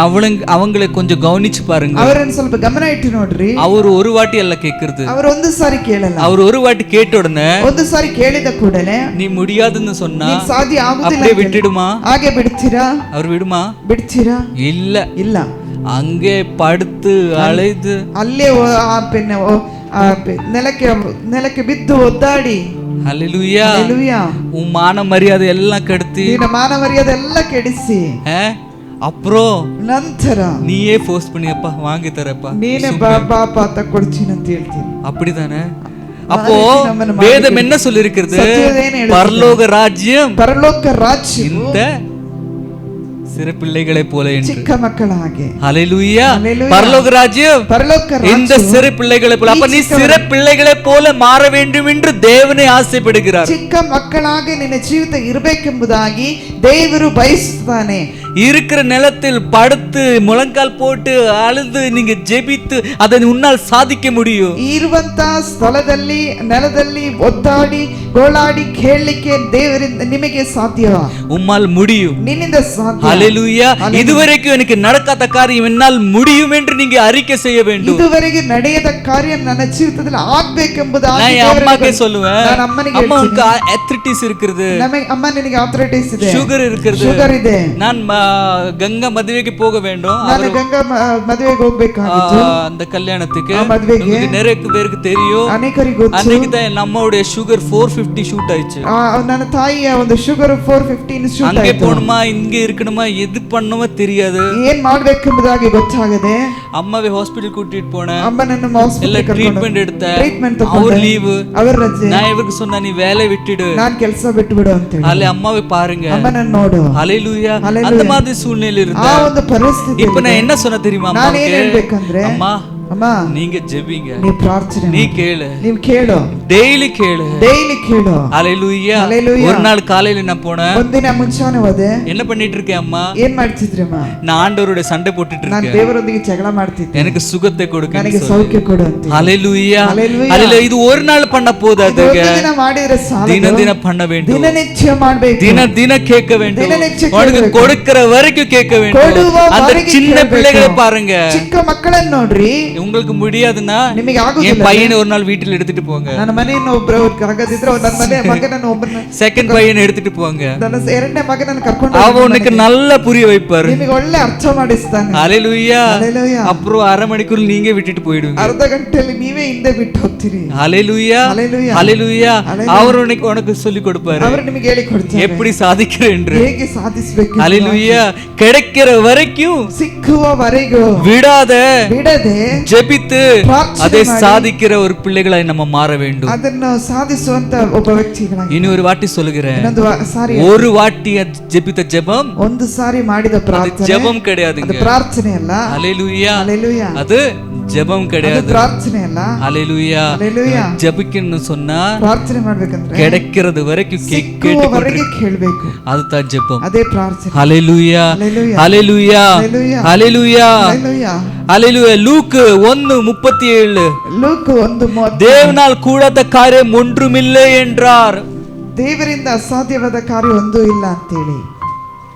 அவங்களை கொஞ்சம் கவனிச்சு பாருங்க. ಅವರನ್ನು ಸ್ವಲ್ಪ ಗಮನ ಇಟ್ಟು ನೋಡ್ರಿ. ಅವರು ஒரு வாட்டி ಎಲ್ಲ கேக்குறது, ಅವರು ಒಂದು ಸಾರಿ ಕೇಳಲ್ಲ. ಅವರು ஒரு வாட்டி கேட்ட உடனே ಒಂದು ಸಾರಿ ಕೇಳಿದ ಕೂಡಲೇ நீ முடியாதுன்னு சொன்னா ಸಾಧ್ಯ ಆಗುದಿಲ್ಲ அப்படியே விட்டுடுமா? ಹಾಗೆ ಬಿಡ್ತೀರಾ? அவர் விடுமா? ಬಿಡ್ತೀರಾ? இல்ல ಇಲ್ಲ. அங்கே படுத்து அழைது ಅಲ್ಲೇ ನೆಲಕ್ಕೆ ಬಿದ್ದು ಒದ್ದಾಡಿ. ஹல்லேலூயா. ஹல்லேலூயா. உன் மான மரியாதை எல்லாம் கெடுத்து, ನಿನ್ನ ಮಾನ ಮರ್ಯಾದೆ ಎಲ್ಲ ಕೆಡಿಸಿ, அப்புறம் ನಂತರ நீயே ஃபோர்ஸ் பண்ணியப்பா வாங்கி தரப்பா, ನೀನೇ ಬಾಪ ತಕ್ಕೊಡ್ತೀನಿ ಅಂತ ಹೇಳ್ತೀನಿ. அப்படிதானே? அப்போ வேதம் என்ன சொல்லி இருக்கிறது? பரலோக ராஜ்யம் இந்த சிறு பிள்ளைகளை போல என்று. ಚಿಕ್ಕ ಮಕ್ಕಳ ಹಾಗೆ. ஹல்லேலூயா. பரலோக ராஜ்யம் இந்த சிறு பிள்ளைகளை போல. அப்ப நீ சிறு பிள்ளைகளை போல மாற வேண்டும் என்று தேவனே ஆசைப்படுகிறார். ಚಿಕ್ಕ ಮಕ್ಕಳಾಗಿ ನಿನ್ನ ಜೀವಿತ ಇರಬೇಕೆಂಬುದಾಗಿ ದೇವರು ಬಯಸುತ್ತಾನೆ. இருக்கிற நிலத்தில் படுத்து முழங்கால் போட்டு அழுது நீங்க ஜெபித்து அதை உன்னால் சாதிக்க முடியும். ಇರುವಂತ ಸ್ಥಳದಲ್ಲಿ ನೆಲದಲ್ಲಿ ಒದ್ದಾಡಿ ಗೋಳಾಡಿ ಕೇಳಲಿಕ್ಕೆ ದೇವರಿಂದ ನಿಮಗೆ ಸಾಧ್ಯ. உம்மால் முடியும். ನಿನ್ನಿಂದ ಸಾಧ್ಯ. ஹல்லேலூயா. இதுவரைக்கும் எனக்கு நடக்காத காரியம் என்னால் முடியும் என்று நீங்க அறிக்கை செய்ய வேண்டும். ಇದುವರೆಗೆ ನಡೆಯದ ಕಾರ್ಯ ನನ್ನ ಜೀವಿತದಲ್ಲಿ ಆಗಬೇಕೆಂಬುದಾಗಿ நான் என் அம்மாக்கே சொல்லுவேன், ನಾನು ಅಮ್ಮನಿಗೆ அம்மா உனக்கு ஆத்ரிட்டிஸ் இருக்குது, ಅಮ್ಮ ನಿನಗೆ ಆರ್ಥರೈಟಿಸ್ ಇದೆ, சுகர் இருக்குது, ಶುಗರ್ ಇದೆ, நான் கங்கா மதுவைக்கு போக வேண்டும், ನಾನು ಗಂಗಾ ಮದುವೆಗೆ ಹೋಗಬೇಕಾಗಿತ್ತು, அந்த கல்யாணத்துக்கு ಮದುವೆಗೆ நிறைய பேருக்கு தெரியும், ಅನೇಕರಿಗೆ ಗೊತ್ತು. அன்னைக்கு தான் நம்மளுடைய சுகர் 450 ஷூட் ஆயிடுச்சு. ನನ್ನ ತಾಯಿಯ ಒಂದು ಶುಗರ್ 415 ಶೂಟ್ ಆಯ್ತು. அங்கே போணுமா இங்க இருக்கணுமா எது பண்ணுமோ தெரியாது, ಏನ್ ಮಾಡ್ಬೇಕೆಂಬುದಾಗಿ ಗೊತ್ತಾಗದೆ அம்மாவை ஹாஸ்பிடல் கூட்டிட்டு போனேன், ಅಮ್ಮನನ್ನು ಹಾಸ್ಪಿಟಲ್ ட்ரீட்மெண்ட் எடுத்தேன், ಟ್ರೀಟ್ಮೆಂಟ್ அவர் லீவு, அவர் ರಜೆ. நான் இவருக்கு சொன்னா நீ வேலை விட்டுடு, நான் ಕೆಲಸ ಬಿಟ್ಟು ಬಿಡು ಅಂತ ಹೇಳಿ. ಅಲ್ಲಿ ಅಮ್ಮவை பாருங்க, ಅಮ್ಮನನ್ನು ನೋಡು. ஹல்லேலூயா. அந்த மாதிரி சூழ்நிலை இருந்தா ಆ ಒಂದು ಪರಿಸ್ಥಿತಿ இப்ப நான் என்ன சொன்ன தெரியுமா? ನಾನು ಏನು ಹೇಳಬೇಕಂದ್ರೆ, அம்மா ಅಮ್ಮ நீங்க ஜெபிங்க, ನೀ ಪ್ರಾರ್ಥನೆ நீ கேளு, ನೀವು ಕೇಳು, டெய்லி கேளு, ಡೈಲಿ ಕೇಳು. ஹalleluya. Hallelujah. ஒரு நாள் காலையில நான் போனேன். ಒಂದಿನ ಮುಂಚಾನೆ ಹೋದೆ. என்ன பண்ணிட்டு இருக்கேன் அம்மா? ಏನ್ ಮಾಡ್ತಿದ್ರಮ್ಮ? நான் ஆண்டவரோட சண்டை போட்டுட்டு ನಾನು இருக்கேன். ದೇವರೊಂದಿಗೆ ಜಗಳ ಮಾಡ್ತಿದ್ದೆ. எனக்கு சுகத்தை கொடுங்க, ನನಗೆ ಸೌಖ್ಯ ಕೊಡು ಅಂತ. ஹalleluya. Hallelujah. ஹalleluya. இது ஒரு நாள் பண்ண போதாதுங்க, ಒಂದು ದಿನ ಮಾಡಿದ್ರೆ ಸಾಲದು. தின தினம் பண்ண வேண்டும், ದಿನನಿತ್ಯ ಮಾಡಬೇಕು, தின தினம் கேட்க வேண்டும், ದಿನನಿತ್ಯ உனக்கு ಕೇಳಬೇಕು. கொடுக்கிற வரைக்கும் கேட்க வேண்டும். ಕೊಡುವ அந்த ವರೆಗೆ சின்ன ಕೇಳಬೇಕು. பிள்ளைகளை பாருங்க, ಚಿಕ್ಕ ಮಕ್ಕಳನ್ನ ನೋಡ್ರಿ. உங்களுக்கு முடியாதுன்னா ನಿಮಗೆ என் ಆಗುದಿಲ್ಲ. பையனை ஒரு நாள் வீட்டுல எடுத்துட்டு போங்க, ನನ್ನ ಮನೆಯನ್ನು ಒಬ್ಬರು ಆಗದಿದ್ರೆ ನನ್ನ ಮಗನನ್ನು ಒಬ್ಬನ செகண்ட் பையனை எடுத்துட்டு போங்க, ನನ್ನ ಎರಡನೇ ಮಗನನ್ನು ಕರ್ಕೊಂಡು அவன் உனக்கு நல்லா புரிய வைப்பாரு. ನಿಮಗೆ ಒಳ್ಳೆ ಅರ್ಥ ಮಾಡಿಸ್ತಾನೆ. ஹalleluya. Hallelujah. அப்புறம் அரை மணிக்குள்ள நீங்க விட்டுட்டு போயிடுவீங்க. ಅರ್ಧ ಗಂಟೆಯಲ್ಲಿ ನೀವೇ ಹಿಂದೆ ಬಿಟ್ಟು ಹೋಗ್ತೀರಿ. ஹalleluya. Hallelujah. ஹalleluya. Hallelujah. அவர் உனக்கு சொல்லி கொடுப்பாரு ಅವರು ನಿಮಗೆ ಹೇಳಿ ಕೊಡ್ತಾರೆ எப்படி சாதிக்கிற என்று. ಹೇಗೆ ಸಾಧಿಸಬೇಕು. ஹalleluya. கிடைக்கிற வரைக்கும் ಸಿಕ್ಕುವವರೆಗೂ விடாத ಬಿಡದೆ ஜெபித்து ಪ್ರಾರ್ಥನೆ அதை ಮಾಡಿ சாதிக்கிற ஒரு பிள்ளைகளாய் நம்ம மாற வேண்டும். ಅದನ್ನು ಸಾಧಿಸುವಂತ ಒಬ್ಬ ವ್ಯಕ್ತಿಗಳಾಗಿ. இனி ஒரு வாட்டி சொல்லுகிறேன், ಇನ್ನೊಂದು ಸಾರಿ ஒரு வாட்டி ஜெபித்த ஜெபம் ಒಂದು ಸಾರಿ ಮಾಡಿದ அது ಪ್ರಾರ್ಥನೆ ஜெபம் கிடையாதுங்க. ಅದು ಪ್ರಾರ್ಥನೆ ಅಲ್ಲ. ஹalleluya. ಹalleluya. அது ஜெபம் ಅದು கிடையாது. ಪ್ರಾರ್ಥನೆ ಅಲ್ಲ. ஹalleluya. ಹalleluya. ஜெபிக்கணும்னு சொன்னா ಪ್ರಾರ್ಥನೆ ಮಾಡ್ಬೇಕಂದ್ರೆ கிடைக்கிறது வரைக்கும் ಸಿಕ್ಕುವವರೆಗೆ ಕೇಳಬೇಕು. அதுதான் ஜெபம். ಅದೇ ಪ್ರಾರ್ಥನೆ. ஹalleluya. Hallelujah. ஹalleluya. Hallelujah. ஹalleluya. ಹalleluya. ஹalleluya. லூக்கு 1:37 ಲೂಕ್ 1:30 தேவனால் கூடாத காரியம் ஒன்றுமில்லை என்றார். ದೇವರಿಂದ ಅಸಾಧ್ಯವಾದ ಕಾರ್ಯ ಒಂದೂ ಇಲ್ಲ ಅಂತೇಳಿ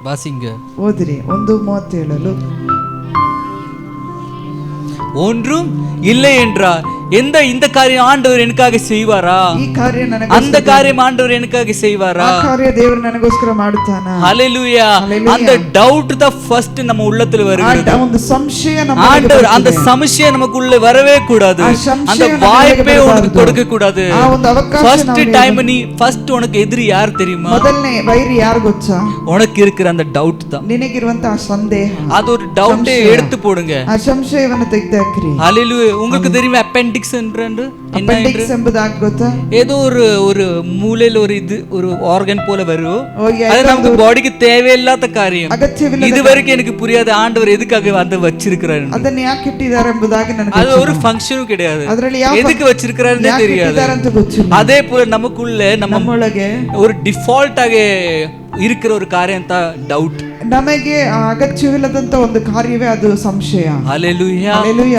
வாசிங்க. ಓದಿರಿ 1:37 ಲೂಕ್. ஒன்றும் இல்லை என்றார். இந்த காரியம் ஆண்டவர் எனக்காக செய்வாரா? ಈ ಕಾರ್ಯ ನನಗೆ அந்த காரியம் ஆண்டவர் எனக்காக செய்வாரா? ಆ ಕಾರ್ಯ ದೇವರು ನನಗೋಸ್ಕರ ಮಾಡುತ್ತಾನ. ஹalleluya. அந்த டவுட் தான் ஃபர்ஸ்ட் நம்ம உள்ளத்துல வருகிறது. ಒಂದು ಸಂಶಯ ನಮ್ಮ ஆண்டவர் அந்த சம்சயம் நமக்குள்ள வரவே கூடாது. அந்த வாய்ப்பே உனக்கு கொடுக்க கூடாது. ಆ ಒಂದು ಅವಕಾಶ ஃபர்ஸ்ட் டைம் நீ ஃபர்ஸ்ட் உனக்கு எதிரி யார் தெரியுமா? ಮೊದಲನೇ ವೈರಿ ಯಾರು ಗೊತ್ತಾ? உனக்கு இருக்கிற அந்த டவுட் தான். ನಿನಗಿರುವಂತ ಆ ಸಂದೇಹ. அது ஒரு டவுட்டே எடுத்து போடுங்க. ಆ ಸಂಶಯವನ್ನು ತೆಗೆದುಹಾಕಿರಿ. ஹalleluya. உங்களுக்கு தெரியுமா appendix என்று என்ன? appendix ಎಂಬುದಾಗಿ ಗೊತ್ತಾ? ஏதோ ஒரு மூலையில ஒரு ஆர்கன் போல வரும். அது நமக்கு பாடிக்கு தேவையில்லாத காரியம். இதுவரைக்கும் எனக்கு புரியாத ஆண்டவர் எதுக்காக அதை வச்சிருக்கிறாரு, ಅದನ್ನ ಯಾಕೆ ಇಟ್ಟಿದ್ದಾರೆ ಎಂಬುದಾಗಿ ನನಗೆ அது ஒரு ஃபங்க்ஷனும் கிடையாது. ಅದರಲ್ಲಿ எதுக்கு வச்சிருக்கிறாருன்னே தெரியாது. அதே போல நமக்குள்ள ನಮ್ಮೊಳಗೆ ஒரு டிஃபால்ட் ಆಗಿ இருக்கிற ஒரு காரியம் தான் டவுட். ನಮಗೆ ಅಗತ್ಯವಿಲ್ಲದಂತ ಒಂದು ಕಾರ್ಯವೇ ಅದು ಸಂಶಯ. ஹalleluya.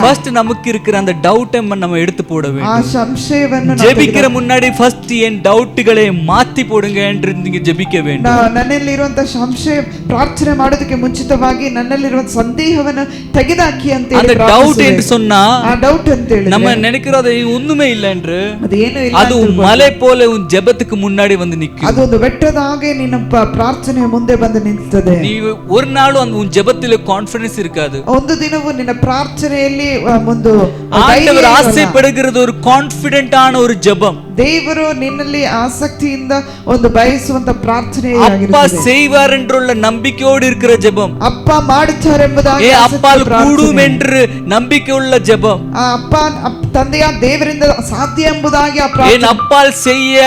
ஃபர்ஸ்ட் நமக்கு இருக்கிற அந்த டவுட்டை நம்ம எடுத்து போட வேண்டும். ಆ ಸಂಶಯವನ್ನು ஜெபிக்கிற முன்னாடி ஃபர்ஸ்ட் என் டவுட்களை மாத்தி போடுங்க என்று நீங்க ஜெபிக்க வேண்டும். ನನ್ನಲ್ಲಿರುವಂತ ಸಂಶಯ ಪ್ರಾರ್ಥನೆ ಮಾಡೋದಕ್ಕೆ ಮುಂಚಿತವಾಗಿ ನನ್ನಲ್ಲಿರುವಂತ ಸಂದೇಹವನ್ನು ತೆಗೆದುಹಾಕಿ ಅಂತ ಹೇಳಿ அந்த டவுட் என்று சொன்னா ಆ ಡೌಟ್ ಅಂತ ಹೇಳಿ நம்ம நினைக்கிறது ஒண்ணுமே இல்ல என்று, ಅದು ಏನು ಇಲ್ಲ, அது மலை போல உன் ஜெபத்துக்கு முன்னாடி வந்து நிக்கும். ಅದು ಒಂದು ಬೆಟ್ಟದ ಹಾಗೆ ನಿನ್ನ ಪ್ರಾರ್ಥನೆ ಮುಂದೆ ಬಂದು ನಿಲ್ತದೆ. நீ ஒரு நாளும் அந்த உன் ஜெபத்திலே கான்ஃபிடன்ஸ் இருக்காது. ಒಂದು ದಿನವೂ ನಿನ್ನ ಪ್ರಾರ್ಥನೆಯಲ್ಲಿ ಒಂದು ஆண்டவர் ஆசைப்படுகிறது ஒரு கான்ஃபிடென்ட்டான ஒரு ஜெபம். ದೇವರು ನಿನ್ನಲ್ಲಿ ಆಸಕ್ತಿಯಿಂದ ಒಂದು ಬಯಸುವಂತ ಪ್ರಾರ್ಥನೆಯಾಗಿರುತ್ತದೆ. அப்பா செய்வார் என்றுள்ள நம்பிக்கையோடு இருக்கிற ஜெபம். ಅಪ್ಪ ಮಾಡುತ್ತಾರೆ ಎಂಬುದಾಗಿ அப்பால் கூடும் என்று நம்பிக்கையுள்ள ஜெபம். ಆ ಅಪ್ಪ ತಂದೆಯ ದೇವರಿಂದ ಸಾಧ್ಯ ಎಂಬುದಾಗಿ ಆ ಪ್ರಾರ್ಥನೆ. என் அப்பால் செய்ய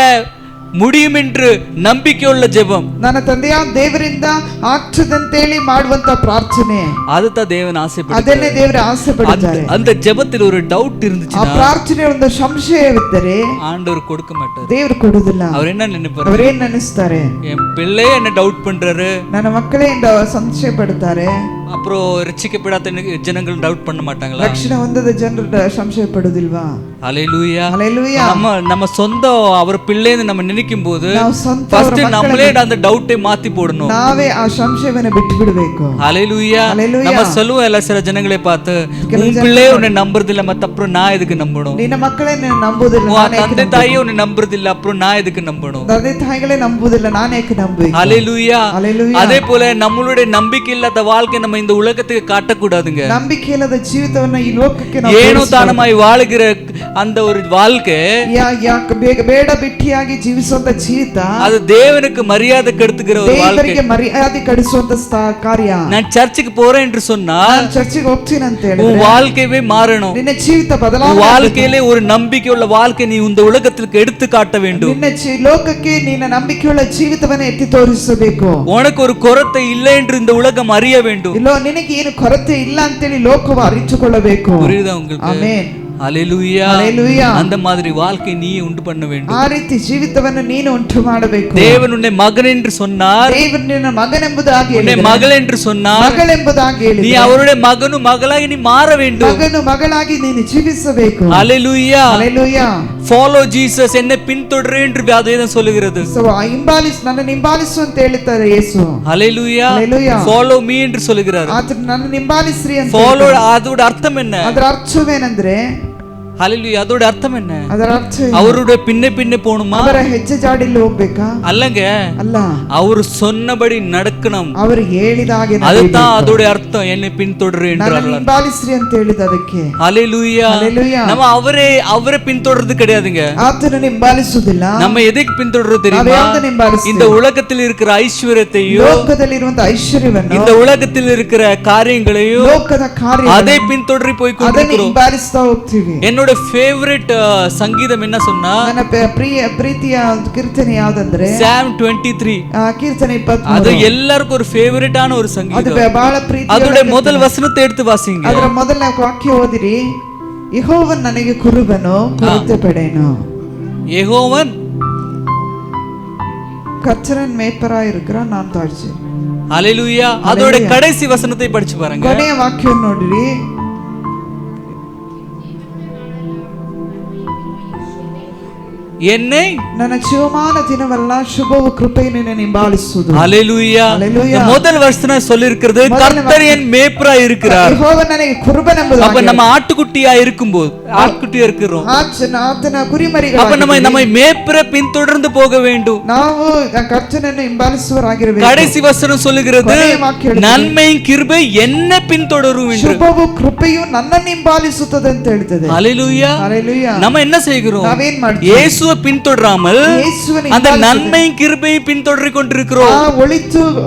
முடியும் என்று நம்பிக்கையுள்ள ஜெபம். ನನ್ನ ತಂದೆಯ ದೇವರಿಂದ ಆಗ್ತದಂತೇಳಿ ಮಾಡುವಂತ ಪ್ರಾರ್ಥನೆ. அதுதான் தேவன் ஆசைப்படுறார். ಅದನ್ನೇ ದೇವರು ಆಸೆ ಪಡುತ್ತಾರೆ. அந்த ஜெபத்தில் ஒரு டவுட் இருந்துச்சுனா, ಆ ಪ್ರಾರ್ಥನೆ ಒಂದು ಸಂಶಯವಿದ್ದರೆ ஆண்டவர் கொடுக்க மாட்டார். ದೇವರು ಕೊಡುವುದಿಲ್ಲ. அவர் என்ன நினைப்பாரு? ಅವರು ಏನು ನೆನೆಸ್ತಾರೆ? என் பிள்ளை என்ன டவுட் பண்றாரு, ನನ್ನ ಮಕ್ಕಳೇ ಸಂಶಯ ಪಡುತ್ತಾರೆ. அப்புறம் ரட்சிக்கப்படாத ஜனங்கள் டவுட் பண்ண மாட்டாங்களா? ರಕ್ಷಣೆ ಹೊಂದದ ಜನರು ಸಂಶಯ ಪಡುವುದಿಲ್ವಾ? ஹalleluya. ஹalleluya. நம்ம சொந்த அவர் பிள்ளைன்னு நம்ம நினைக்கும் போது ನಾವು ಸ್ವಂತ ಫಸ್ಟ್ நம்மளே அந்த டவுட்டை மாத்தி போடணும். ನಾವೇ ಆ ಸಂಶಯವನ್ನು ಬಿಟ್ಟು ಬಿಡಬೇಕು. ஹalleluya. நம்ம சொல்லுவோம் எல்லா சில ஜனங்களை பார்த்து, உன் பிள்ளையே உன்னை நம்புறது இல்ல, மத்த அப்புறம் நான் எதுக்கு நம்பணும்? ನಿನ್ನ ಮಕ್ಕಳೇ ನಿನ್ನ ನಂಬುವುದಿಲ್ಲ, உன் தந்தை தாயே உன்னை நம்புறது இல்ல, அப்புறம் நான் எதுக்கு நம்பணும்? ತಂದೆ ತಾಯಿಗಳೇ ನಂಬುವುದಿಲ್ಲ, ನಾನು ಏಕೆ ನಂಬಬೇಕು? ஹalleluya. ஹalleluya. அதே போல நம்மளுடைய நம்பிக்கை இல்லாத வாழ்க்கை நம்ம இந்த உலகத்துக்கு காட்டக்கூடாதுங்க. ನಂಬಿಕೆ ಇಲ್ಲದ ಜೀವಿತವನ್ನ ಈ ಲೋಕಕ್ಕೆ ನಾವು ஏனோ தானமாய் வாழுகிற அந்த ஒரு வாழ்க்கை, ಬೇಡ ಬಿಟ್ಟಿಯಾಗಿ ಜೀವಿಸುವಂತ ಜೀವಿತ, அது தேவனுக்கு மரியாதை கெடுத்துக்கிற ஒரு வாழ்க்கை. ದೇವರಿಗೆ ಮರ್ಯಾದೆ ಕಡಿಸುವಂತ ಕಾರ್ಯ. நான் சர்ச்சுக்கு போறேன் என்று சொன்னா, ನಾನು ಚರ್ಚಿಗೆ ಹೋಗ್ತೀನಿ ಅಂತ உன் ಹೇಳಿದ್ರೆ வாழ்க்கையே மாறணும். ನಿನ್ನ ಜೀವಿತ ಬದಲಾವಣೆ, வாழ்க்கையிலே ஒரு நம்பிக்கையுள்ள வாழ்க்கை நீ இந்த உலகத்துக்கு எடுத்து காட்ட வேண்டும். ನಿನ್ನ ಲೋಕಕ್ಕೆ ನಿನ್ನ ನಂಬಿಕೆಯುಳ್ಳ ಜೀವಿತವನ್ನ ಎತ್ತಿ ತೋರಿಸಬೇಕು. உனக்கு ஒரு கொரத்தை இல்லை என்று இந்த உலகம் அறிய வேண்டும். ಈ ನಿನಗೆ ಏನು ಕೊರತೆ ಇಲ್ಲ ಅಂತೇಳಿ ಲೋಕವು ಅರಿತುಕೊಳ್ಳಬೇಕು. புரியுதா உங்களுக்கு? ಆಮೆನ್. ஹalleluya. ஹalleluya. அந்த மாதிரி வாழ்க்கை நீ உண்டு பண்ண வேண்டும். ಆ ರೀತಿ ಜೀವಿತವನ್ನು ನೀನು ಉಂಟು ಮಾಡಬೇಕು. தேவன் உன்னை மகன் என்று சொன்னார். ದೇವರು ನಿನ್ನ ಮಗನೆಂಬುದಾಗಿ ಹೇಳಿದನು. உன்னை மகள் என்று சொன்னார். ಮಗಳೆಂಬುದಾಗಿ ಹೇಳಿದನು. நீ அவருடைய மகனும் மகளாಗಿ நீ மாற வேண்டும். ಮಗನು ಮಗಳಾಗಿ ನೀನು ಜೀವಿಸಬೇಕು. ஹalleluya. ஹalleluya. follow Jesus, என்னை பின்தொடரு என்று வேதம் சொல்லுகிறது. ನನ್ನನ್ನು ಹಿಂಬಾಲಿಸು ಅಂತ ಹೇಳ್ತಾರೆ ಯೇಸು. ஹalleluya. ஹalleluya. follow me என்று சொல்லுகிறார். ಆತ ನನ್ನನ್ನು ಹಿಂಬಾಲಿಸ್ರಿ ಅಂತ. follow ಅದರ ಅರ್ಥம் என்ன? ಅದರ ಅರ್ಥವೇನೆಂದ್ರೆ ஹalleluya. அதோட அர்த்தம் என்ன? ಅದರ ಅರ್ಥ அவருடைய பின்னே போணுமா? ಅವರ ಹೆಜ್ಜೆ ಜಾಡಿಯಲ್ಲಿ ಹೋಗ್ಬೇಕಾ? அல்லங்க. ಅಲ್ಲ. அவர் சொன்னபடி நடக்கணும். ಅವರು ಹೇಳಿದ ಹಾಗೆ அதுதான் அதோட அர்த்தம். என்னை பின்தொடரு என்றார். ಹಿಂಬಾಲಿಸ್ರಿ ಅಂತ ಹೇಳಿದ ಅದಕ್ಕೆ. ஹalleluya. ஹalleluya. நம்ம அவரே பின்தொடர்றது கிடையாதுங்க. ಆತನನ್ನು ಹಿಂಬಾಲಿಸುವುದಿಲ್ಲ. நம்ம எதுக்கு பின்தொடர்றது தெரியுமா? ನಾವೇಂತ ಹಿಂಬಾಲಿಸ್ತೀವಿ? இந்த உலகத்தில் இருக்கிற ஐஸ்வர்யத்தையும், ಲೋಕದಲ್ಲಿರುವಂತ ಐಶ್ವರ್ಯವನ್ನು, இந்த உலகத்தில் இருக்கிற காரியங்களையும், ಲೋಕದ ಕಾರ್ಯ அதை பின்தொடரி போய் கொண்டிருக்கிறோம். ಹಿಂಬಾಲಿಸ್ತಾ ಹೋಗ್ತೀವಿ. என்னோட ஃபேவரட் சங்கீதம் என்ன சொன்னா, ನನ್ನ ಪ್ರೀತಿಯ ಕೀರ್ತನೆ ಯಾವುದಂದ್ರೆ Psalm 23. ಕೀರ್ತನೆ 23. அது எல்லாருக்கும் ஒரு ஃபேவரட்டான ஒரு ಅದು சங்கீதம். ಬಹಳ ಪ್ರೀತಿ. அதோட முதல் வசனத்தை எடுத்து வாசிங்க. ಅದರ ಮೊದಲ ವಾಕ್ಯ ಓದಿರಿ. ಯೆಹೋವನು ನನಗೆ ಕುರುಬನು, ಕೊರತೆ ಪಡೆನು. யெகோவன் கர்த்தரன் மேய்ப்பராய் இருக்கிறார், நான் தாழ்ச்சி. ஹalleluya. அதோட கடைசி வசனத்தை படிச்சு பாருங்க. ಕೊನೆಯ ವಾಕ್ಯವನ್ನು ನೋಡಿರಿ. என்னை ನನ್ನ ಜೀವಮಾನ ದಿನವೆಲ್ಲ ಶುಭವು ಕೃಪೆಯನ್ನು ನಿನ್ನ ಹಿಂಬಾಲಿಸುವುದು. ஹalleluya. ஹalleluya. முதல் வசனம் சொல்லி இருக்கிறது, கர்த்தர் என் மேய்ப்பராய் இருக்கிறார். ಯೆಹೋವನು ನನಗೆ ಕುರುಬನೆಂಬುದಾಗಿ. அப்ப நம்ம ஆட்டுக்குட்டியா இருக்கும்போது, ஆட்டுக்குட்டியா இருக்கிறோம். ಆತನ ಕುರಿಮರಿಗಳು. அப்ப நம்ம மேய்ப்பரை பின்தொடர்ந்து போக வேண்டும். ನಾವು ಕರ್ತನನ್ನು ಹಿಂಬಾಲಿಸುವವರಾಗಿರಬೇಕು. கடைசி வசனம் சொல்லுகிறது, நன்மையும் கிருபை என்னை பின்தொடரும் என்று. ಶುಭವು ಕೃಪೆಯು ನನ್ನನ್ನು ಹಿಂಬಾಲಿಸುತ್ತದೆ ಅಂತ ಹೇಳ್ತದೆ. ஹalleluya. ஹalleluya. நம்ம என்ன செய்கிறோம்? ನಾವೇನ್ ಮಾಡ್ತೀವಿ? இயேசுவை பின்தொடராமல் அந்த நன்மையும் கிருபையும் பின்தொடரி கொண்டிருக்கிறோம்.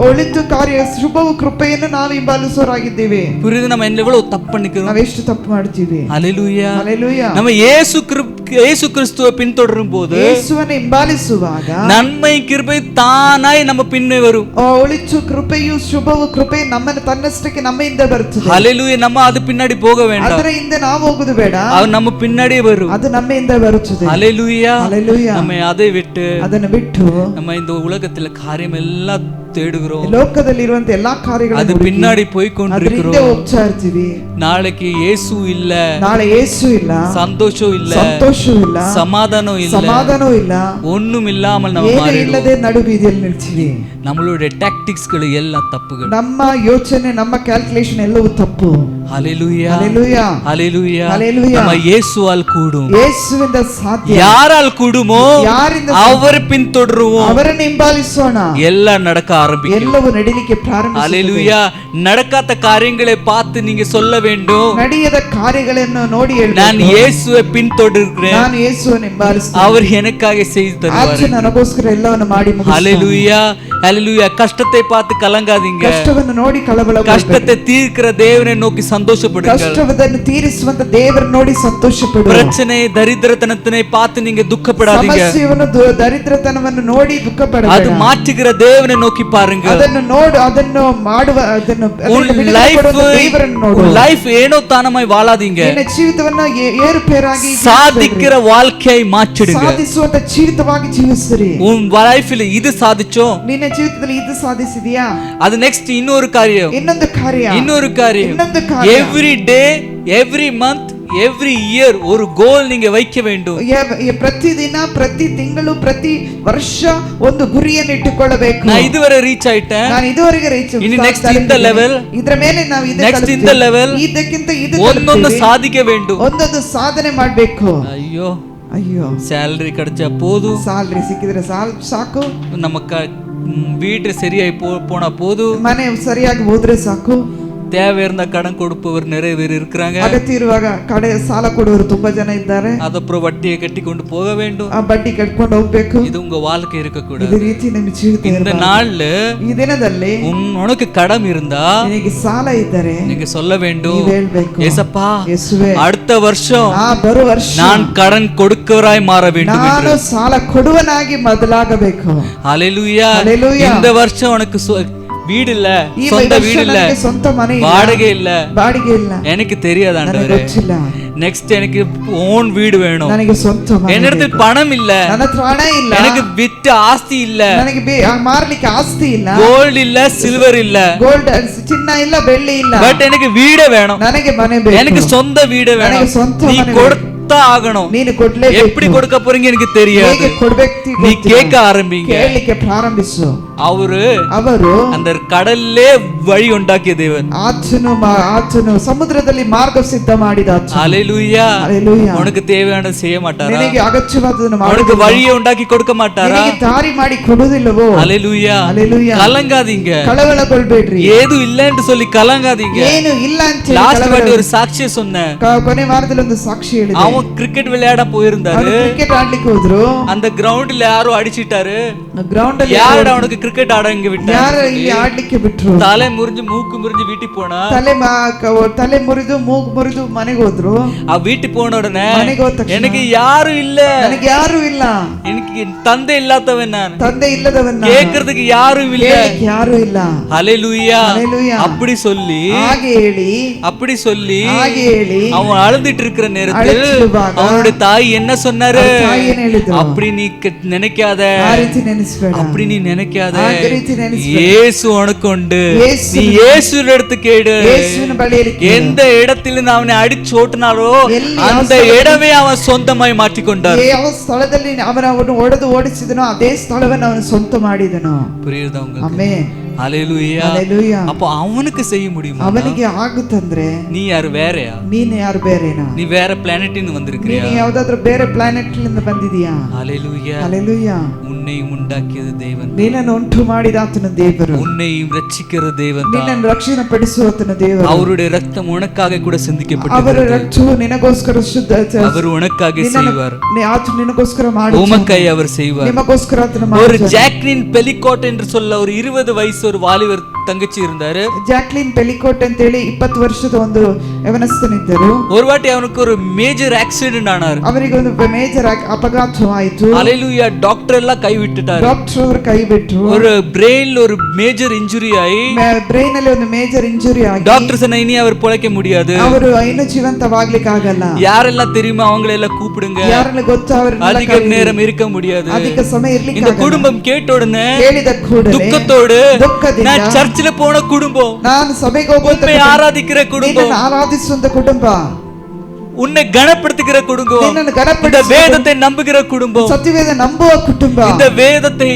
ಒಳಿತು ಕಾರ್ಯ ಶುಭವು ಕೃಪೆಯನ್ನು ನಾವು ಹಿಂಬಾಲಿಸುವವರಾಗಿದ್ದೇವೆ. புரியுது? நம்ம எவ்வளவு தப்பு பண்ணிக்கிறோம்? ನಾವು ಎಷ್ಟು ತಪ್ಪು ಮಾಡ್ತೀವಿ. ஹalleluya. ஹalleluya. நம்ம இயேசு கிறிஸ்துவை பின்தொடரும் போது, ಯೇಸುವನ್ನು ಹಿಂಬಾಲಿಸುವಾಗ நன்மை கிருபை தானாய் நம்ம பின்னே வரும். ಒಳಿತು ಕೃಪೆಯು ಶುಭವು ಕೃಪೆ ನಮ್ಮನ್ನು ತನ್ನಷ್ಟಕ್ಕೆ ನಮ್ಮಿಂದ ಬರುತ್ತದೆ. ஹalleluya. நம்ம அது பின்னாடி போக வேண்டாம். ಅದರ ಹಿಂದೆ ನಾವು ಹೋಗುದು ಬೇಡ. அது நம்ம பின்னாடியே வரும். ಅದು ನಮ್ಮಿಂದ ಬರುತ್ತದೆ. ஹalleluya. ஹalleluya. நம்ம அதை விட்டு, ಅದನ್ನು ಬಿಟ್ಟು நம்ம இந்த உலகத்துல காரியம் எல்லாம் தேடுகிறோம். ಲೋಕದಲ್ಲಿ ಇರುವಂತ ಎಲ್ಲಾ ಕಾರ್ಯಗಳನ್ನು அது பின்னாடி போய் கொண்டிருக்கிறோம். ಅದರಿಂದ ಹೋಗ್ತಾ ಇರ್ತೀವಿ. நாளைக்கு இயேசு இல்ல, ನಾಳೆ ಯೇಸು ಇಲ್ಲ, சந்தோஷம் இல்ல, ಸಂತೋಷವೂ ಇಲ್ಲ, சமாதானம் இல்ல, ಸಮಾಧಾನವೂ ಇಲ್ಲ, ஒண்ணும் இல்லாமல் நம்ம ಏನು மாறிடுவோம். ಇಲ್ಲದೆ ನಡು ಬೀದಿಯಲ್ಲಿ ನಿಲ್ತೀವಿ. நம்மளுடைய டாக்டிக்ஸ்கள் எல்லாம் தப்புகள். ನಮ್ಮ ಯೋಚನೆ, ನಮ್ಮ ಕ್ಯಾಲ್ಕುಲೇಷನ್ ಎಲ್ಲವೂ ತಪ್ಪು. ஹalleluya. ஹalleluya. ஹalleluya. ஹalleluya. நம்ம இயேசுவால் கூடும். ಯೇಸುವಿಂದ ಸಾಧ್ಯ. யாரால் கூடுமோ ಯಾರಿಂದ அவர் பின்தொடருவோம். ಅವರನ್ನು ಹಿಂಬಾಲಿಸೋಣ. எல்லாம் நடக்க ஆரம்பிக்கும். ಎಲ್ಲವೂ ನಡಿಲಿಕ್ಕೆ ಪ್ರಾರಂಭಿಸುತ್ತದೆ. ஹalleluya. நடக்காத காரியங்களை பார்த்து நீங்க சொல்ல வேண்டும், ನಡೆಯದ ಕಾರ್ಯಗಳನ್ನು ನೋಡಿ ಹೇಳಬೇಕು, நான் இயேசுவை பின்தொடர்கிறேன், ನಾನು ಯೇಸುವನ್ನು ಹಿಂಬಾಲಿಸುತ್ತೇನೆ, அவர் எனக்காக செய்து தருவார். ಆತನು ನನಗೋಸ್ಕರ ಎಲ್ಲವನ್ನು ಮಾಡಿ ಮುಗಿಸುತ್ತಾನೆ. ஹalleluya. ஹalleluya. கஷ்டத்தை பார்த்து கலங்காதீங்க. ಕಷ್ಟವನ್ನು ನೋಡಿ ಕಳವಳಗೊಳ್ಳಬೇಡಿ. கஷ்டத்தை தீர்க்கிற தேவனை நோக்கி சந்தோஷப்படுங்கள். ಕಷ್ಟವನ್ನು ತೀರಿಸುವಂತ ದೇವರನ್ನು ನೋಡಿ ಸಂತೋಷಪಡು. பிரச்சனை தரித்திரத்தனத்தை பார்த்து நீங்க துக்கப்படாதீங்க. ಸಮಸ್ಯೆಯನ್ನು ದರಿದ್ರತನವನ್ನು ನೋಡಿ ದುಃಖಪಡಬೇಡ. அது மாற்றுகிற தேவனை நோக்கி பாருங்க. ಅದನ್ನು ನೋಡು, ಅದನ್ನು ಮಾಡುವ, ಅದನ್ನು லைஃப் ஏனோ தானமாய் வாழாதீங்க. ನಿನ್ನ ಜೀವಿತವನ್ನು ಏರುಪೇರಾಗಿ சாதிக்கிற வாழ்க்கையை மாற்றிடுங்க. ಸಾಧಿಸುವಂತ ಜೀವಿತವಾಗಿ ಜೀವಿಸಿರಿ. உன் லைஃப்ல இது சாதிச்சோம், ನಿನ್ನ ಜೀವಿತದಲ್ಲಿ ಇದು ಸಾಧಿಸಿದೀಯಾ? அது நெக்ஸ்ட் இன்னொரு காரியம், ಇನ್ನೊಂದು ಕಾರ್ಯ, இன்னொரு காரியம். ಇನ್ನೊಂದು ಕಾರ್ಯ. Every day, every month, every year ஒரு கோல் நீங்க வைக்க வேண்டும். ಪ್ರತಿದಿನ, ಪ್ರತಿ ತಿಂಗಳು, ಪ್ರತಿ ವರ್ಷ ಒಂದು ಗುರಿಯನ್ನು ಇಟ್ಟುಕೊಳ್ಳಬೇಕು. நான் இதுவரை ரீச் ஆயிட்டேன், ನಾನು ಇದುವರೆಗೆ ರೀಚ್, இனி நெக்ஸ்ட் இந்த லெவல், ಇದರ ಮೇಲೆ ನಾವು நெக்ஸ்ட் இந்த லெவல், ಇದಕ್ಕಿಂತ ಇದು ஒன்னொன்னு சாதிக்க வேண்டும், ಒಂದೊಂದು ಸಾಧನೆ ಮಾಡಬೇಕು. ஐயோ ಅಯ್ಯೋ, ಸ್ಯಾಲರಿ கிடைச்சா போதும், ಸ್ಯಾಲರಿ ಸಿಕ್ಕಿದ್ರೆ ಸಾಕು, நமக்கு வீடு சரியாയി போனா போதும், ಮನೆ ಸರಿಯಾಗಿ ಹೋದ್ರೆ ಸಾಕು, தேவை இருந்த கடன் கொடுப்பவர் நிறைய பேர் இருக்கிறாங்க, ಅಗತ್ಯ ಇರುವಾಗ ಕಡೆ ಸಾಲ ಕೊಡುವವರು ತುಂಬಾ ಜನ ಇದ್ದಾರೆ, ಅದப்புறம் வட்டியை கட்டிக்கொண்டு போக வேண்டும், ಆ ಬಡ್ಡಿ ಕಟ್ಕೊಂಡು ಹೋಗ್ಬೇಕು. இது உங்க வாழ்க்கை இருக்க கூடாது. ಇದೇ ರೀತಿ ನಮ್ಮ ಜೀವಿತ இந்த நாள்ல ಈ ದಿನದಲ್ಲಿ உனக்கு கடன் இருந்தா, ನಿನಗೆ ಸಾಲ ಇದ್ದರೆ நீங்க சொல்ல வேண்டும், ನೀವು ಹೇಳಬೇಕು, ஏசப்பா ಯೇಸುವೆ, அடுத்த வருஷம் ಬರುವ ವರ್ಷ நான் கடன் கொடுக்கவராய் மாற வேண்டும், ನಾನು ಸಾಲ ಕೊಡುವನಾಗಿ ಬದಲಾಗಬೇಕು. ஹalleluya. ஹalleluya. இந்த வருஷம் உனக்கு வீடு இல்ல, ಈ சொந்த ವರ್ಷ வீடு இல்ல, ನನಗೆ ಸ್ವಂತ ಮನೆ ಇಲ್ಲ, வாடகை இல்ல, ಬಾಡಿಗೆ ಇಲ್ಲ, எனக்கு தெரியாது ನನಗೆ ஆண்டவரே. ಗೊತ್ತಿಲ್ಲ. நெக்ஸ்ட் எனக்கு ஓன் வீடு வேணும், ನನಗೆ ಸ್ವಂತ ಮನೆ என்னிடத்தில் ಬೇಕು. பணம் இல்ல, ನನ್ನ ಹತ್ರ ಹಣ ಇಲ್ಲ, எனக்கு விட்டு ஆஸ்தி இல்ல, ನನಗೆ ಮಾರ್ಲಿಕ್ಕೆ ಆಸ್ತಿ ಇಲ್ಲ, கோல்டு இல்ல, சில்வர் இல்ல, ಗೋಲ್ಡ್ ಚಿನ್ನ ಇಲ್ಲ, ಬೆಳ್ಳಿ ಇಲ್ಲ, பட் எனக்கு வீடு வேணும், ನನಗೆ ಮನೆ ಬೇಕು, எனக்கு சொந்த வீடு வேணும். ನನಗೆ ಸ್ವಂತ நீ ಮನೆ கொடுத்தா ஆகணும். ನೀನು ಕೊಡ್ಲೇಬೇಕು. எப்படி கொடுக்க போறீங்க எனக்கு தெரியாது, ಹೇಗೆ ಕೊಡ್ಬೇಕು நீ ಗೊತ್ತಿಲ್ಲ. கேட்க ஆரம்பிங்க. ಕೇಳಲಿಕ್ಕೆ ಪ್ರಾರಂಭಿಸು. ಅವರು அந்த கடல்லே வழி உண்டாக்கிய தேவன். ಆತನು ಸಮುದ್ರದಲ್ಲಿ ಮಾರ್ಗ ಸಿದ್ಧ ಮಾಡಿದ ಆತನು. ஹalleluya. ஹalleluya. உனக்கு தேவையானது செய்ய மாட்டாரா? ನಿನಗೆ ಅಗತ್ಯವಾದದನ್ನು உனக்கு வழியை உண்டாக்கி கொடுக்க மாட்டாரா? ನಿನಗೆ ದಾರಿ ಮಾಡಿ ಕೊಡುವುದಿಲ್ಲವೋ? ஹalleluya. ஹalleluya. கலங்காதீங்க, ಕಳವಳಗೊಳ್ಳಬೇಡ್ರಿ, ஏது இல்ல என்று சொல்லி கலங்காதீங்க. ಏನು ಇಲ್ಲ ಅಂತ லாஸ்ட் வாட்டி ஒரு சாட்சியை சொன்னேன். ಕೊನೆ ವಾರದಲ್ಲಿ ಒಂದು ಸಾಕ್ಷಿ ಹೇಳಿದೆ. அவன் கிரிக்கெட் விளையாட போயிருந்தாரு, ಕ್ರಿಕೆಟ್ ಆಡ್ಲಿಕ್ಕೆ ಹೋದ್ರು, அந்த கிரவுண்ட்ல யாரோ அடிச்சிட்டாரு, ಗ್ರೌಂಡ್ ಅಲ್ಲಿ யாரோட அவனுக்கு கிரிக்கெட் ஆட இங்க விட்டாரு, ಯಾರು ಇಲ್ಲಿ ಆಡ್ಲಿಕ್ಕೆ ಬಿಟ್ರು, தலை முறிஞ்சு மூக்கு முறிஞ்சு வீட்டுக்கு போனா, ತಲೆ ಮುರಿದು ಮೂಗು ಮುರಿದು ಮನೆಗೆ ಹೋದ್ರು. ಆ வீட்டுக்கு போன உடனே ಮನೆಗೆ ಹೋದ ತಕ್ಷಣ எனக்கு யாரும் இல்ல, ನನಗೆ ಯಾರು ಇಲ್ಲ, எனக்கு தந்தை இல்லாதவன் நான், ತಂದೆ ಇಲ್ಲದವನ್ನ கேக்குறதுக்கு யாரும் இல்ல, ಕೇಳಲಿಕ್ಕೆ ಯಾರು ಇಲ್ಲ. ஹalleluya. ஹalleluya. அப்படி சொல்லி ಹಾಗೆ ಹೇಳಿ ಹಾಗೆ ಹೇಳಿ அவன் அழுதுட்டு இருக்கிற நேரத்தில் ಅಳುತ್ತಿರುವಾಗ அவனுடைய தாய் என்ன சொன்னாரு? ತಾಯಿ ಏನ್ ಹೇಳಿದ್ರು? அப்படி நீ நினைக்காத, ಆ ರೀತಿ ನೆನೆಸ್ಬೇಡ, அப்படி நீ நினைக்காத, ಆ ರೀತಿ ನೆನೆಸ್ಬೇಡ. இயேசு உனக்கு உண்டு, ಯೇಸು நீ இயேசுவின் இடத்து கேடு. ಯೇಸುವಿನ ಬಳಿಯಲ್ಲಿ ಕೇಳು. எந்த இடத்தில் அவனை அடிச்சு ஓட்டினாரோ ಎಲ್ಲಿ அந்த இடமே அவன் சொந்தமாய் மாற்றிக்கொண்டார். ಯಾವ ಸ್ಥಳದಲ್ಲಿ ಅವನನ್ನು ಹೊಡೆದು ಓಡಿಸಿದನೋ ಅದೇ ಸ್ಥಳವನ್ನು ಅವನು ಸ್ವಂತ ಮಾಡಿದನು. புரியுதா உங்களுக்கு? ಆಮೆನ್. ஹalleluya. ஹalleluya. அப்ப அவனுக்கு செய்ய முடியுமா? ಅವನಿಗೆ ಆಗುತ್ತಂದ್ರೆ நீ யாரு வேறயா? ನೀನು ಯಾರು ಬೇರೆನಾ? நீ வேற பிளானெட் இருந்து வந்திருக்கிறியா? ನೀನು ಯಾವುದಾದ್ರೂ ಬೇರೆ ಪ್ಲಾನೆಟ್ ಲಿಂದ ಬಂದಿದೀಯಾ? ஹalleluya. ஹalleluya. உன்னையும் உண்டாக்கியது தேவன், ನಿನ್ನನ್ನು ಉಂಟು ಮಾಡಿದ ಆತನ ದೇವರು, உன்னையும் ரட்சிக்கிற தேவன் தான். ನಿನ್ನನ್ನು ರಕ್ಷಣೆ ಪಡಿಸುವತನ ದೇವರು. அவருடைய ரத்தம் உனக்காக கூட ಅವರ சிந்திக்கப்பட்டது, ರಕ್ತವು ನಿನಗೋಸ್ಕರ ಶುದ್ಧ, அவர் உனக்காக செய்வார், ಆತನು ನಿನಗೋಸ್ಕರ ಮಾಡಿ, உமக்காய் அவர் செய்வார். ನಿಮಗೋಸ್ಕರ ಆತನು ஒரு ಮಾಡುತ್ತಾನೆ. ஜாக்லின் பெலிகோட் என்று சொல்ல ஒரு 20 வயசு ஒரு வாலிபர் தங்கச்சி இருந்தாரு. ಜಾಕ್ಲಿನ್ ಪೆಲಿಕೋಟ್ ಅಂತ ಹೇಳಿ 20 ವರ್ಷದ ಒಂದು ಯವನಸ್ಥನಿದ್ದರು. ஒரு வாட்டி அவனுக்கு ஒரு மேஜர் ஆக்சிடென்ட் ஆனார். ಅವರಿಗೆ ಒಂದು ಮೇಜರ್ ಅಪಘಾತವಾಯಿತು. ஹalleluya. டாக்டர் எல்லாம் ಕೈ ಬಿಟ್ಟಿட்டாரு. ಡಾಕ್ಟರ್ ಅವರು ಕೈ ಬಿಟ್ರು. ஒரு பிரெயின்ல ஒரு மேஜர் இன்ஜுரி ஆகி ಬ್ರೈನ್ ಅಲ್ಲಿ ಒಂದು ಮೇಜರ್ ಇಂಜುರಿ ಆಗಿ டாக்டர் சொன்ன இனி அவர் பிழைக்க முடியாது, ಅವರು ಇನ್ನು ಜೀವಂತವಾಗ್ಲಿಕ್ಕೆ ಆಗಲ್ಲ. யாரெல்லாம் தெரியுமா அவங்களை எல்லாம் கூப்பிடுங்க, ಯಾರನ್ನ ಗೊತ್ತು ಅವರನ್ನ அதிக நேரம் இருக்க முடியாது. ಅಧಿಕ ಸಮಯ ಇರ್ಲಿಕ್ಕೆ இந்த ಆಗಲ್ಲ. குடும்பம் கேட்ட உடனே ಕೇಳಿದ ಕೂಡಲೇ துக்கத்தோடு ದುಃಖದಿಂದ நான் சர்ச்சில் போன குடும்பம், ನಾನು ಸಭೆಗೆ ಹೋಗುವಂತ உன்னை ஆராதிக்கிற குடும்பம், ನಿನ್ನನ್ನು ಆರಾಧಿಸುವಂತ ಕುಟುಂಬ, உன்னை கனப்படுத்துகிற குடும்பம், ನಿನ್ನನ್ನು இந்த ಗಣಪಡಿಸುವ வேதத்தை நம்புகிற குடும்பம், ಸತ್ಯವೇದ ನಂಬುವ ಕುಟುಂಬ, இந்த வேதத்தை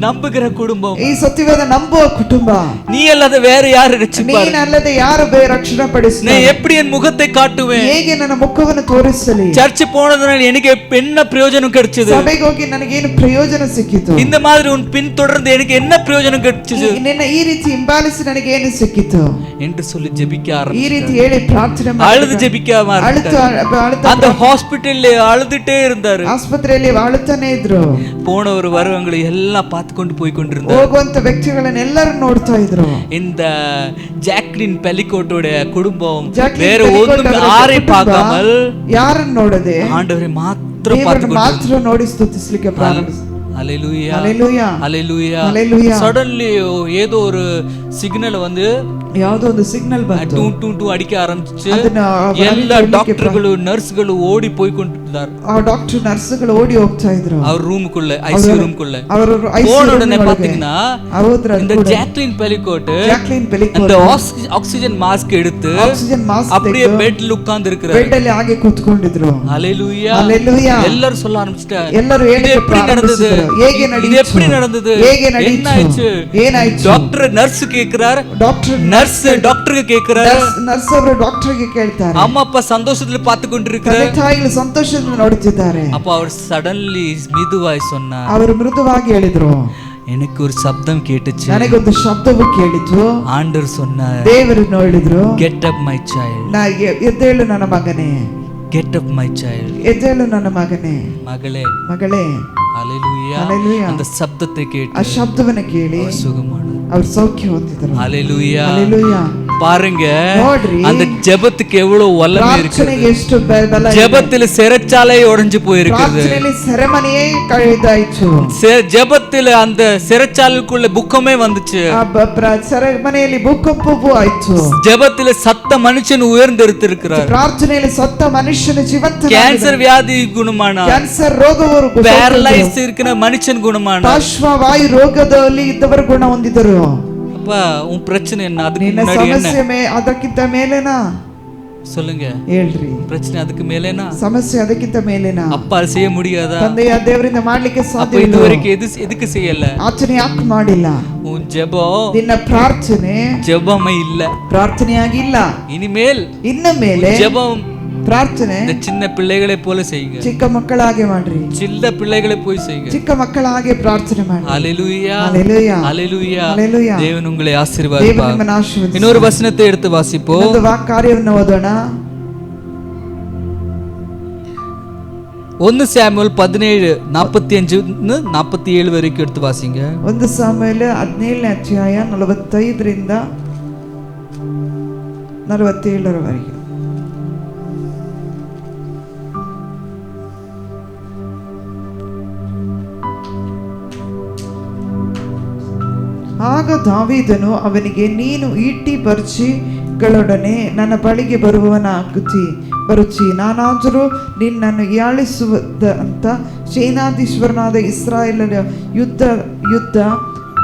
நம்புகிற குடும்பம், ಈ ಸತ್ಯವೇದ ನಂಬುವ ಕುಟುಂಬ. நீ ಅಲ್ಲದೆ வேற ಯಾರು ರಕ್ಷಿಸುತ್ತಾರೆ? ನೀನಲ್ಲದೆ ಯಾರು ರಕ್ಷಣೆ நான் ಪಡಿಸುತ್ತಾರೆ? எப்படி என் முகத்தை காட்டுவேன்? ಹೇಗೆ ನನ್ನ ಮುಖವನ್ನು ತೋರಿಸಲಿ? சர்ச் போனதுனால எனக்கு என்ன பிரயோஜனம் கிடைச்சது? ಸಭೆಗೆ ಹೋಗಿ ನನಗೇನು ಪ್ರಯೋಜನ ಸಿಕ್ಕಿತು? இந்த மாதிரி உன் பின் தொடர்ந்து எனக்கு என்ன பிரயோஜனம் கிடைச்சது ನಿನ್ನ ಈ ರೀತಿ ಹಿಂಬಾಲಿಸಿ ನನಗೆ ಏನು ಸಿಕ್ಕಿತು என்று சொல்லி ஜெபிக்க ಈ ஆரம்பிச்சார். ರೀತಿ ಹೇಳಿ ಪ್ರಾರ್ಥನೆ அழுது ஜெபிக்க ஆரம்பிச்சார். அந்த ஹாஸ்பிடல்ல அழுதுட்டே இருந்தாரு. ಆಸ್ಪತ್ರೆಯಲ್ಲಿ ಅಳುತ್ತಾನೆ ಇದ್ರು. போனவர் வரவங்களை எல்லாம் பார்த்து கொண்டு போய் கொண்டிருந்தார். ಹೋಗುವಂತ ವ್ಯಕ್ತಿಗಳನ್ನೆಲ್ಲರೂ ನೋಡ್ತಾ ಇದ್ರು. இந்த ஜாக்லின் பெலிகோட்டோட குடும்பம் ಜಾಕ್ಲಿನ್ வேற ಪೆಲಿಕೋಟ್ ஒண்ணும் ಅವರ யாரை ಕುಟುಂಬ பார்க்காமல் ಯಾರನ್ನು ನೋಡದೆ ஆண்டவரை மாத்திரம் ದೇವರನ್ನು பார்த்து ಮಾತ್ರ ನೋಡಿ ಸ್ತುತಿಸಲಿಕ್ಕೆ ಪ್ರಾರಂಭಿಸಿದ್ರು. ஹalleluya ஹalleluya ஹalleluya ஹalleluya. சடன்லி ஏதோ ஒரு சிக்னல் வந்து ಯಾವುದೋ ಒಂದು ಸಿಗ್ನಲ್ ಬಂತು. டூ டூ டூ அடிக்க ஆரம்பிச்சு ಅದನ್ನ எல்லா டாக்டர்களும் நர்ஸ்ಗಳು ஓடி போய் கொண்டிருந்தார். ಆ ಡಾಕ್ಟರ್ ನರ್ಸ್ಗಳು ಓಡಿ ಹೋಗ್ತಾ ಇದ್ರು. அவர் ரூமுக்குள்ள ஐசியூ ரூமுக்குள்ள ಅವರು போன உடனே பாத்தீங்கன்னா ಅವರ இந்த ஜாக்லின் பெலிகோட் ಜಾಕ್ಲಿನ್ ಪೆಲಿಕೋಟ್ அந்த ஆக்சிஜன் மாஸ்க் எடுத்து ಆಕ್ಸಿಜನ್ ಮಾಸ್ಕ್ அப்படியே பெட்ல உட்கார்ந்து இருக்கிறார். ಬೆಡ್ ಅಲ್ಲಿ ಹಾಗೆ ಕೂತ್ಕೊಂಡಿದ್ರು. ஹalleluya ஹalleluya. எல்லாரும் சொல்ல ஆரம்பிச்சிட்டாங்க, ಎಲ್ಲರೂ இது ಹೇಳಿಕ್ಕೆ எப்படி நடந்தது? ಪ್ರಾರಂಭಿಸಿದ್ರು. ಹೇಗೆ இது ನಡೆಯಿತು? எப்படி நடந்தது? ಹೇಗೆ என்ன ನಡೆಯಿತು? ஆயிடுச்சு? ಏನಾಯ್ತು? டாக்டர் நர்ஸ் கேக்குறார், ಡಾಕ್ಟರ್ நர்ஸ் டாக்டருக்கு கேக்குறார், ನರ್ಸ್ ಅವರು ಡಾಕ್ಟರ್ಗೆ ಕೇಳ್ತಾರೆ. அம்மா அப்பா சந்தோஷத்துல பார்த்து ತಂದೆ கொண்டிருக்கிறார். ತಾಯಿಗಳು ಸಂತೋಷದಿಂದ ನೋಡುತ್ತಿದ್ದಾರೆ. அப்ப அவர் சடன்லி ಮಿದುವಾய் சொன்னார், ಅವರು ಮೃದುವಾಗಿ ಹೇಳಿದ್ರು, எனக்கு ஒரு சப்தம் கேட்டுச்சு. ನನಗೊಂದು ಶಬ್ದವು ಕೇಳಿತು. ஆண்டவர் சொன்னார், ದೇವರು ನೋಡಿದ್ರು, get up my child, ಎದ್ದೇಳು ನನ್ನ ಮಗನೇ, get up my child, ಎದ್ದೇಳು ನನ್ನ ಮಗನೇ, மகளே. ಮಗಳೇ. ஹalleluya. ஹalleluya. அந்த சப்தத்தை ಆ கேட்டு ಶಬ್ದವನ್ನು ಕೇಳಿ அவர் சுகமானார். ಅವರು ಸೌಖ್ಯ ಹೊಂದಿದರು. ஹalleluya. ಹಲ್ಲೆಲೂಯಾ. பாருங்க, ನೋಡ್ರಿ, அந்த ஜெபத்துக்கு எவ்வளவு வல்லமை இருக்கு. ಪ್ರಾರ್ಥನೆಗೆ ಎಷ್ಟು ಬಲ ಇದೆ. ஜெபத்தில் சிறைச்சாலை உடைஞ்சு போயிருக்கிறது. ಪ್ರಾರ್ಥನೆಯಲ್ಲಿ ಸೆರೆಮನೆಯೇ ಕಳೆದಾಯಿತು. ஜெபத்தில் அந்த சிறைச்சாலைக்குள்ள புக்கமே வந்துச்சு. ಸೆರೆಮನೆಯಲ್ಲಿ ಭೂಕಂಪವೂ ಆಯಿತು. ஜெபத்தில் சத்த மனுஷன் உயர்ந்தெடுத்திருக்கிறார். ಪ್ರಾರ್ಥನೆಯಲ್ಲಿ ಸತ್ತ ಮನುಷ್ಯನ ಜೀವಂತ. கேன்சர் வியாதி குணமானார். ಕ್ಯಾನ್ಸರ್ ರೋಗವರು ಪ್ಯಾರಲೈಸ್ இருக்கிற மனுஷன் குணமானார். ಪಾರ್ಶ್ವವಾಯು ರೋಗದಲ್ಲಿ ಇದ್ದವರು ಗುಣ ಹೊಂದಿದರು. அப்ப உன் பிரச்சனை என்ன? அதுக்கு ನಿನ್ನ முன்னாடி ಸಮಸ್ಯೆ என்ன ಅದಕ್ಕಿಂತ ಮೇಲೇನಾ? சொல்லுங்க, ಹೇಳ್ರಿ. பிரச்சனை அதுக்கு மேலேனா? ಸಮಸ್ಯೆ ಅದಕ್ಕಿಂತ ಮೇಲೇನಾ? அப்பா செய்ய முடியாதா? ತಂದೆಯ ದೇವರಿಂದ ಮಾಡ್ಲಿಕ್ಕೆ அப்ப ಸಾಧ್ಯ ಇಲ್ಲ. இதுவரைக்கும் எதுக்கு செய்யல? ಆಚರಣೆ ಯಾಕೆ ಮಾಡಿಲ್ಲ? உன் ஜெபம், ನಿನ್ನ ಪ್ರಾರ್ಥನೆ ஜெபமே இல்ல. ಪ್ರಾರ್ಥನೆಯಾಗಿಲ್ಲ. இனிமேல் ಇನ್ನು ಮೇಲೆ ஜெபம் ಪ್ರಾರ್ಥನೆ இந்த சின்ன பிள்ளைகளை போல செய்யுங்க. ಚಿಕ್ಕ ಮಕ್ಕಳ ಹಾಗೆ ಮಾಡ್ರಿ. சின்ன பிள்ளைகளை போய் செய்யுங்க. ಚಿಕ್ಕ ಮಕ್ಕಳ ಹಾಗೆ ಪ್ರಾರ್ಥನೆ ಮಾಡಿ. ஹalleluya, ஹalleluya, ஹalleluya, ஹalleluya. தேவன் உங்களை ದೇವರು ஆசீர்வதிப்பார். ನಿಮ್ಮನ್ನು ಆಶೀರ್ವದಿಸಲಿ. இன்னொரு வசனத்தை எடுத்து வாசிப்போம். ಒಂದು ಕಾರ್ಯವನ್ನು ಓದೋಣ. 1 சாமுவேல் 17:45-47 வரைக்கும் எடுத்து வாசிங்க. 1 ಸಾಮುವೇಲ 17ನೇ ಅಧ್ಯಾಯ 45ರಿಂದ 47 ಆಗ ದಾವೀದನು ಅವನಿಗೆ, ನೀನು ಈಟಿ ಬರ್ಚಿಗಳೊಡನೆ ನನ್ನ ಬಳಿಗೆ ಬರುಚಿ, ನಾನಾದರೂ ನಿನ್ನನ್ನು ಹೀಯಾಳಿಸುವುದಂತ ಸೇನಾಧೀಶ್ವರನಾದ ಇಸ್ರಾಯೇಲರ ಯುದ್ಧ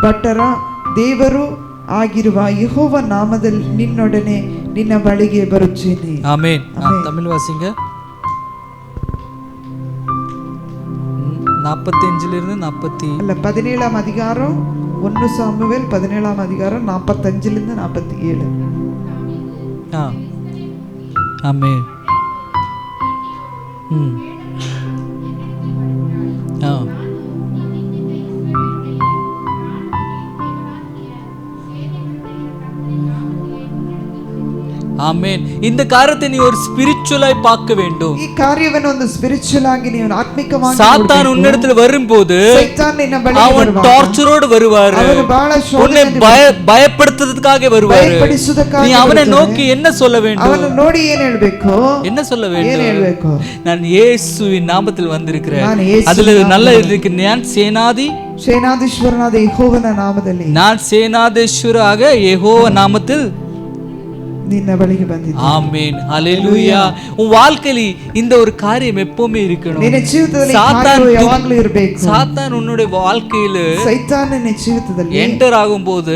ಭಟರ ದೇವರು ಆಗಿರುವ ಯೆಹೋವ ನಾಮದಲ್ಲಿ ನಿನ್ನೊಡನೆ ನಿನ್ನ ಬಳಿಗೆ ಬರುತ್ತೇನೆ. ಆಮೆನ್. ತಮಿಳ್ ವಾಸಿಂಗ 45 ಅಲ್ಲ 17ஆம் அதிகாரம் 1 சாமுவேல் 17ஆம் அதிகாரம் 45 47. ஆமென். ஆமென். இந்த காரியத்தை நீ ஒரு ஸ்பிரிச்சுவலாய் பார்க்க வேண்டும். ಈ ಕಾರ್ಯವನ್ನು ಒಂದು ಸ್ಪಿರಿಚುವಲ್ ಆಗಿ ನೀವು ಆತ್ಮಿಕವಾಗಿ சாத்தான் உன்னிடத்தில் வரும்போது ಸೈತಾನ್ ನಿನ್ನ ಬಳಿಗೆ அவன் டார்ச்சரோடு வருவார். ಅವನು ಬಹಳ உன்னை பயப்படுத்துவதற்காக வருவார். நீ அவனை நோக்கி என்ன சொல்ல வேண்டும்? ಅವನು ನೋಡಿ ಏನು ಹೇಳಬೇಕು? என்ன சொல்ல வேண்டும்? ಏನು ಹೇಳಬೇಕು? நான் இயேசுவின் நாமத்தில் வந்திருக்கிறேன். அதுல நல்ல இருக்கு. நான் ಸೇನಾಧೀಶ್ವರನಾದ ಯೆಹೋವನ ನಾಮದಲ್ಲಿ, நான் சேனாதீஸ்வராக யெகோவா நாமத்தில் ನಿನ್ನ ಬಳಿಗೆ ಬಂದಿದ್ದೆ. ஆமென். ஹalleluya. உன் வாழ்க்கையில் இந்த ஒரு காரியம் எப்பவுமே இருக்கணும். ನಿನ್ನ ಜೀವಿತದಲ್ಲಿ ಕಾರ್ಯವು ಯಾವಾಗಲೂ ಇರಬೇಕು. சாத்தான் உன்னுடைய வாழ்க்கையில் ಸೈತಾನ್ ನಿನ್ನ ಜೀವಿತದಲ್ಲಿ ಎಂಟರ್ ಆಗುம்போது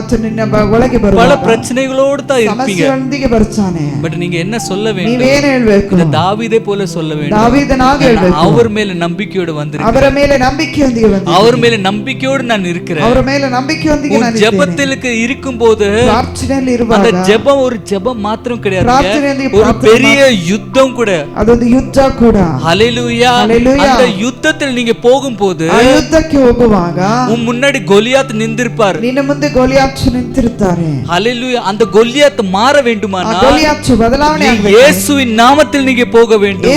ಆತ ನಿನ್ನ ಒಳಗೆ ಬರುವಾಗ பல பிரச்சனைகளோடு தான் இருப்பீங்க. ಸಮಸ್ಯೆಗಳೊಂದಿಗೆ ಬರ್ತಾನೆ. பட் நீங்க என்ன சொல்ல வேண்டும்? ನೀವೇನು ಹೇಳಬೇಕು? தாவೀதை போல சொல்ல வேண்டும். ದಾವೀದನಾಗಿ ಹೇಳಬೇಕು. அவர் ಮೇಲೆ ನಂಬಿಕೆயோடு வந்திருக்கிறேன். ಅವರ ಮೇಲೆ ನಂಬಿಕೆಯೊಂದಿಗೆ ಬಂದಿದ್ದೇನೆ. அவர் ಮೇಲೆ ನಂಬಿಕೆயோடு நான் இருக்கிறேன். ಅವರ ಮೇಲೆ ನಂಬಿಕೆಯೊಂದಿಗೆ ನಾನು ಇದ್ದೇನೆ. ஜெபத்திற்கு இருக்கும்போது, ಪ್ರಾರ್ಥನೆಯಲ್ಲಿ ಇರುವಾಗ, ஜெபம் ஒரு ஜெபம் மாத்திரம் கிடையாது, ಪ್ರಾರ್ಥನೆಯಲ್ಲಿ ஒரு பெரிய யுத்தம் கூட. ಅದೊಂದು ಯುದ್ಧ ಕೂಡ. ஹalleluya. அந்த யுத்தத்தில் நீங்க போகும்போது, ಆ ಯುದ್ಧಕ್ಕೆ ಹೋಗುವಾಗ உன் முன்னாடி கோலியாத் நின்றிருப்பார். ನಿನ್ನ ಮುಂದೆ ಗೋಲಿಯಾತ್ ನಿಂತಿರುತ್ತಾರೆ. ஹalleluya. அந்த கோலியாத் மாற வேண்டுமானா, ಗೋಲಿಯಾತ್ ಬದಲಾವಣೆ ಆಗಬೇಕು. இயேசுவின் நாமத்தில் நீங்க போக வேண்டும்.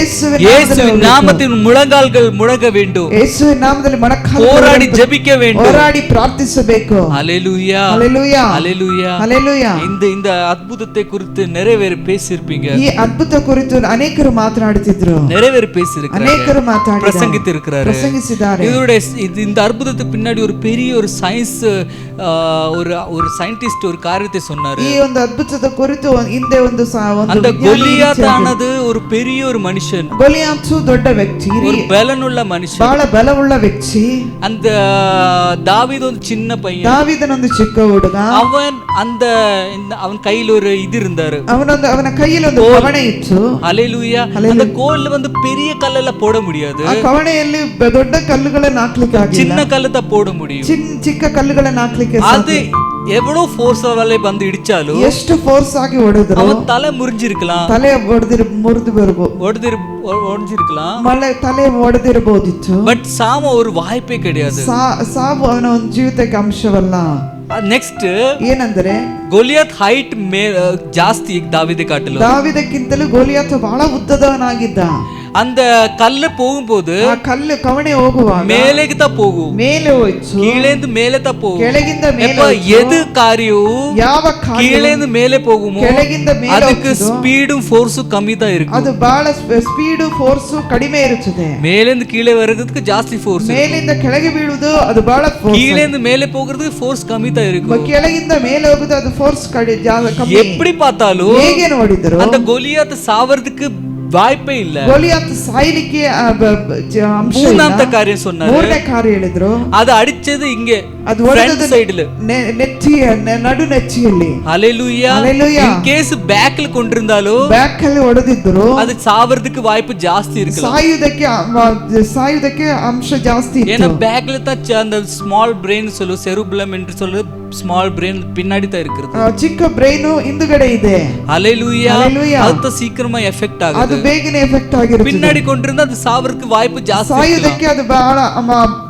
இயேசுவின் நாமத்தில் முழங்கால்கள் முழங்க வேண்டும். இயேசுவின் நாமದಲ್ಲಿ ಮೊಣಕಾಲು போராடி ஜெபிக்க வேண்டும். போராடி ಪ್ರಾರ್ಥಿಸಬೇಕು. ஹalleluya. ஹalleluya. ஹalleluya. ஹalleluya. இந்த அற்புதத்தை குறித்து நிறைய பேர் பேசியிருப்பீங்க. ಈ ಅದ್ಭುತ ಕುರಿತು ಅನೇಕರು ಮಾತನಾಡುತ್ತಿದ್ರು. நிறைய பேர் பேசியிருக்கிறாங்க. ಅನೇಕರು ಮಾತಾಡಿದ್ದಾರೆ, பிரசங்கித்திருக்கிறாரு, பிரசங்கிಸಿದ್ದಾರೆ. இந்த அற்புதத்தை பின்னாடி ஒரு பெரிய ஒரு சயின்ஸ், ஒரு சயின்டிஸ்ட் ஒரு காரியத்தை சொன்னாரு. ಈ ಒಂದು ಅದ್ಭುತದ ಕುರಿತು ಹಿಂದೆ ಒಂದು அந்த கோலியாத் ஆனது ஒரு பெரிய ஒரு மனுஷன். ಗೋಲಿಯಾತ್ ದೊಡ್ಡ ವ್ಯಕ್ತಿ, ஒரு பலனுள்ள மனுஷன், ಬಹಳ ಬಲವುಳ್ಳ ವ್ಯಕ್ತಿ. அந்த தாவீது ஒரு சின்ன பையன். ದಾವೀದನ ಒಂದು ಚಿಕ್ಕ ಹುಡುಗ. அவன் கையில் ஒரு இது இருந்தாரு. ಅವನ ಕೈಯಲ್ಲಿ ಒಂದು ಕವಣೆ ಇತ್ತು. ஹalleluya. அந்த கோல்ல வந்து பெரிய கல்லெಲ್ಲ போட முடியாது. ಆ ಕವಣೆಯಲ್ಲಿ ದೊಡ್ಡ ಕಲ್ಲುಗಳನ್ನು ಹಾಕ್ಲಿಕ್ಕೆ ಆಗಿಲ್ಲ. சின்ன கல்ல தான் போட முடியும். ಚಿಕ್ಕ ಕಲ್ಲುಗಳನ್ನು ಹಾಕ್ಲಿಕ್ಕೆ அது எவ்வளவு ஃபோர்ஸால வந்து இடிச்சாலும், ಎಷ್ಟು ಫೋರ್ಸ್ ಆಗಿ ಹೊಡೆದ್ರು, அவன் தலை முறிஞ்சிருக்கலாம், ತಲೆ ಮುರಿದು ஒடிஞ்சிருக்கலாம், ತಲೆ ಒಡೆದಿರಬಹುದಿತ್ತು. பட் சாம ஒரு வாய்ப்பே கிடையாது. ಸಾವು ಅವನ ಒಂದು ಜೀವಿತಕ್ಕೆ ಅಂಶವಲ್ಲ. ನೆಕ್ಸ್ಟ್ ಏನಂದ್ರೆ, ಗೋಲಿಯಾತ್ ಹೈಟ್ ಜಾಸ್ತಿ ದಾವೀದ ಕಾಟಲು. ದಾವೀದಕ್ಕಿಂತಲೂ ಗೋಲಿಯಾತ್ ಬಹಳ ಉದ್ದದವನಾಗಿದ್ದ. அந்த கல்லு போகும்போது ಆ ಕಲ್ಲು ಕವಣೆ ಹೋಗುವಾಗ ಮೇಲೆಗೆ ತಾ ಹೋಗು, ಮೇಲೆ ಹೋಯ್ತು, ಕೀಳೆಂದು ಮೇಲೆ ತಾ ಹೋಗು. ಕೆಳಗಿಂದ ಮೇಲೆ எப்ப எது காரியோ ಯಾವ ಕಾರ್ಯ கீழேந்து மேலே போகுமோ ಕೆಳಗಿಂದ ಮೇಲೆ அதுக்கு ஸ்பீடும் ஃபோர்ஸும் கம்மி தான் இருக்கும். ಅದು ಬಹಳ ಸ್ಪೀಡು ಫೋರ್ಸು ಕಡಿಮೆ ಇರುತ್ತದೆ. மேலேந்து கீழே வர்றதுக்கு ಜಾಸ್ತಿ ಫೋರ್ಸ್, ಮೇಲಿಂದ ಕೆಳಗೆ ಬೀಳುವುದು ಅದು ಬಹಳ ಫೋರ್ಸ್, கீழேந்து மேலே போகிறதுக்கு ஃபோர்ஸ் கம்மி தான் இருக்கும். ಕೆಳಗಿಂದ ಮೇಲೆ ಹೋಗುದು ಅದು ಫೋರ್ಸ್ ಕಮ್ಮಿ. எப்படி பார்த்தாலும் ಹೇಗೆ ನೋಡಿದ್ರು அந்த கோலியாத் சாவறதுக்கு வாய்ப்பே இல்ல. ಗೋಲಿಯಾತ್ ಸಾಯಲಿಕ್ಕೆ ಅಂಶ ಇಲ್ಲ. மூணாம் காரியம் சொன்னாரு, ಮೂರನೇ ಕಾರ್ಯ ಹೇಳಿದ್ರು, அது அடிச்சது இங்க ಅದು ಫ್ರಂಟ್ ಸೈಡ್ல ನೆಚ್ಚಿಯ ನಡು ನೆಚ್ಚಿಯಲ್ಲಿ. ஹalleluya. ஹalleluya. இன் கேஸ் பேக்ல கொண்டிருந்தாலோ ಬ್ಯಾಕ್ ಅಲ್ಲಿ ಹೊಡೆದಿದ್ರು அது சாவறதுக்கு வாய்ப்பு ಜಾಸ್ತಿ இருக்கலாம். ಸಾಯುವುದಕ್ಕೆ ಅಂಶ ಜಾಸ್ತಿ ஏன்னா ಇತ್ತು. பேக்ல தான் அந்த ஸ்மால் பிரெயின் சொல்லு, செருபுலம் என்று சொல்லு, ஸ்மால் பிரெயின் பின்னாடி தான் இருக்குது. ಚಿಕ್ಕ ಬ್ರೈನ್ ಹಿಂದುಗಡೆ ಇದೆ. ஹalleluya. ஹalleluya. அது சீக்கிரமா எஃபெக்ட் ಅದು ஆகுது. ಬೇಗನೆ ಎಫೆಕ್ಟ್ ಆಗಿರುತ್ತೆ. பின்னாடி கொண்டிருந்தா அது சாவறதுக்கு வாய்ப்பு ಜಾಸ್ತಿ இருக்கலாம். ಸಾಯುವುದಕ್ಕೆ ಅದು ಬಹಳ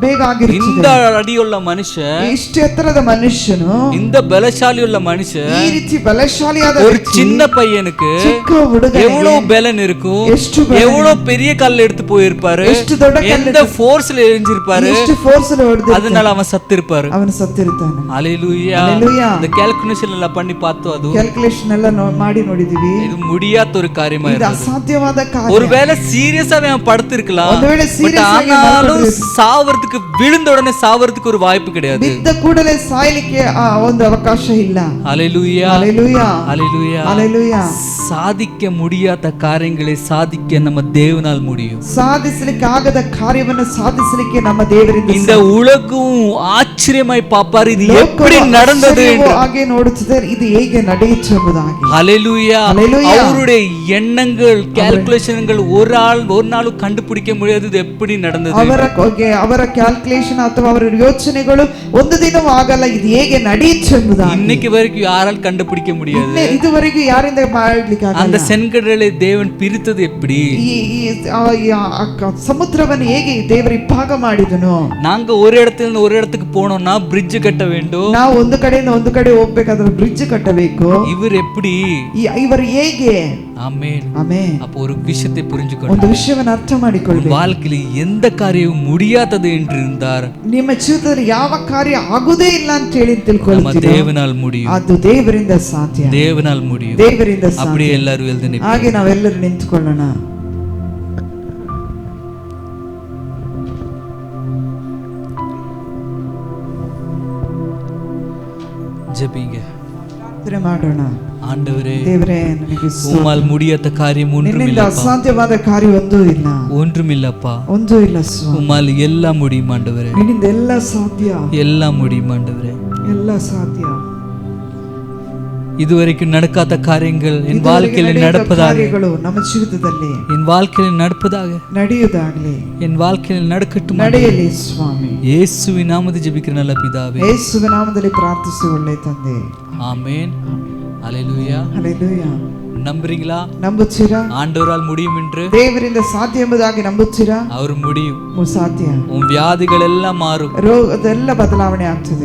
ಬೇಗ ಆಗಿರುತ್ತೆ. இந்த அடியுள்ள மனுஷன், ಇಷ್ಟು ಎತ್ತರದ ಮನುಷ್ಯನು, இந்த பலசாலியுள்ள மனுஷன், ಈ ರೀತಿ ಬಲಶಾಲಿಯಾದ ஒரு சின்ன பையனுக்கு ಚಿಕ್ಕ ಹುಡುಗನಿಗೆ எவ்வளவு பலன் இருக்கும், ಎಷ್ಟು ಬಲ, எவ்வளவு பெரிய கல் எடுத்து போயிருப்பாரு, ಎಷ್ಟು ದೊಡ್ಡ ಕಲ್ಲು, எந்த ஃபோர்ஸ்ல எரிஞ்சிருப்பாரு, ಎಷ್ಟು ಫೋರ್ಸ್ ಅಲ್ಲಿ ಹೊಡೆದಿರ್ತಾನೆ, அதனால அவன் சத்திருப்பாரு. ಅವನು ಸತ್ತಿರ್ತಾನೆ. ஹalleluya. ஹalleluya. இந்த ಕ್ಯಾಲ್ಕುಲೇಷನ್ ಎಲ್ಲ பண்ணி பார்த்தோம், அது ಕ್ಯಾಲ್ಕುಲೇಷನ್ ಎಲ್ಲ ಮಾಡಿ ನೋಡಿದೀವಿ. இது முடியாத ஒரு காரியமா ಇದು இருந்தது. ಅಸಾಧ್ಯವಾದ ಕಾರ್ಯ. ஒருவேளை சீரியஸாவே அவன் படுத்திருக்கலாம், ಒಂದು ವೇಳೆ serious ಆಗಿ ஆனாலும் மறந்துட்டு சாவறதுக்கு விழுந்த உடனே சாவறதுக்கு ஒரு வாய்ப்பு கிடையாது. ಬಿದ್ದ ಕೂಡಲೇ ಸಾಯಲಿಕ್ಕೆ ಒಂದು ಅವಕಾಶ ಇಲ್ಲ. ஹalleluya. ஹalleluya. ஹalleluya. ஹalleluya. சாதிக்க முடியாத காரியங்களை சாதிக்க நம்ம தேவனால் முடியும். ಸಾಧಿಸಲಿಕ್ಕೆ ಆಗದ ಕಾರ್ಯವನ್ನು ಸಾಧಿಸಲಿಕ್ಕೆ ನಮ್ಮ ದೇವರಿಂದ இந்த உலகம் ஆச்சரியமாய் பாப்பாரு, இது எப்படி நடந்தது என்று. ಹಾಗೆ ನೋಡುತ್ತದೆ, ಇದು ಹೇಗೆ ನಡೆಯಿತು ಎಂಬುದಾಗಿ. ஹalleluya. ஹalleluya. அவருடைய எண்ணங்கள், ಕ್ಯಾಲ್ಕುಲೇಷನ್ಗಳು ஒரு நாளும் கண்டுபிடிக்க முடியாது இது எப்படி நடந்தது. ಅವರ ಕ್ಯಾಲ್ಕುಲೇಷನ್ ಅಥವಾ ಅವರ ಯೋಚನೆಗಳು ಒಂದು ದಿನವೂ ಆಗಲ್ಲ, ಇದು ಹೇಗೆ ನಡೆಯಿತು ಎಂಬುದಾಗಿ. இன்னைக்கு வரைக்கும் யாரால் கண்டுபிடிக்க முடியாது. ಇದುವರೆಗೂ ಯಾರಿಂದ ಮಾಡಲಿಕ್ಕೆ ಆಗಲ್ಲ. அந்த செங்கடலை தேவன் பிரித்தது எப்படி, ಸಮುದ್ರವನ್ನು ಹೇಗೆ ದೇವರು ಇಬ್ಬಾಗ ಮಾಡಿದನು. நாங்க ஒரு இடத்துல ஒரு இடத்துக்கு போனோம்னா பிரிட்ஜ் கட்ட வேண்டும், ನಾವು ಒಂದು ಕಡೆಯಿಂದ ಒಂದು ಕಡೆ ಹೋಗ್ಬೇಕಾದ್ರೆ ಬ್ರಿಡ್ಜ್ ಕಟ್ಟಬೇಕು. இவர் எப்படி, ಇವರು ಹೇಗೆ. ஆமென். ಆಮೆನ್. அப்போ ஒரு விஷயத்தை புரிஞ்சுக்கணும், ಒಂದು ವಿಷಯವನ್ನು ಅರ್ಥ ಮಾಡಿಕೊಳ್ಳಿ. வாழ்க்கையில் எந்த காரியமும் முடியாதது என்று இருந்தார், ನಿಮ್ಮ ಜೀವಿತದಲ್ಲಿ ಯಾವ ಕಾರ್ಯ ಆಗುವುದೇ ಇಲ್ಲ ಅಂತ ಹೇಳಿ நம்ம ತಿಳ್ಕೊಳ್ತೀರಾ, தேவனால் முடியும். ಅದು ದೇವರಿಂದ ಸಾಧ್ಯ. தேவனால் முடியும். ದೇವರಿಂದ ಸಾಧ್ಯ. அப்படியே எல்லாரும் எழுதி ಹಾಗೆ ನಾವೆಲ್ಲರೂ ನಿಂತುಕೊಳ್ಳೋಣ. ஜெபிங்க. ಪ್ರಾರ್ಥನೆ ಮಾಡೋಣ. ஆண்டவரே, ದೇವರೇ, ನನಗೆ உம்மால் முடியாத காரியம் ನಿನ್ನಿಂದ ஒன்றுமில்லை, ಅಸಾಧ್ಯವಾದ ಕಾರ್ಯ ಒಂದೂ ಇಲ್ಲ. ஒன்றுமில்லப்பா. ಒಂದೂ ಇಲ್ಲ ಸ್ವಾಮಿ. உம்மால் எல்லாம் முடியும் ஆண்டவரே, ನಿನ್ನಿಂದ ಎಲ್ಲ ಸಾಧ್ಯ. எல்லாம் முடியும் ஆண்டவரே. ಎಲ್ಲ ಸಾಧ್ಯ. இதுவரைக்கும் நடக்காத காரியங்கள் என் ಇದುವರೆಗೆ வாழ்க்கையில் ನಡೆಯದ நடப்பதாக, ಕಾರ್ಯಗಳು ನಮ್ಮ ಜೀವಿತದಲ್ಲಿ என் வாழ்க்கையில் நடப்பதாக, ನಡೆಯುವುದಾಗಲಿ, என் வாழ்க்கையில் நடக்கட்டும். ನಡೆಯಲಿ ಸ್ವಾಮಿ. இயேசுவின் நாமத்தில் ஜெபிக்கிற நல்ல பிதாவே, ಯೇಸುವಿನ ನಾಮದಲ್ಲಿ ಪ್ರಾರ್ಥಿಸಿ ಒಳ್ಳೆ ತಂದೆ. ஆமென். ஹalleluya. ಹಲ್ಲೆಲೂಯಾ. நம்புறீங்களா? ನಂಬುತ್ತೀರಾ? ஆண்டவரால் முடியும் என்று. ದೇವರಿಂದ ಸಾಧ್ಯ ಎಂಬುದಾಗಿ ನಂಬುತ್ತೀರಾ? அவர் முடியும். ಸಾಧ್ಯ. உன் வியாதிகள் எல்லாம் மாறும், ರೋಗದೆಲ್ಲ ಬದಲಾವಣೆ ಆಗ್ತದೆ.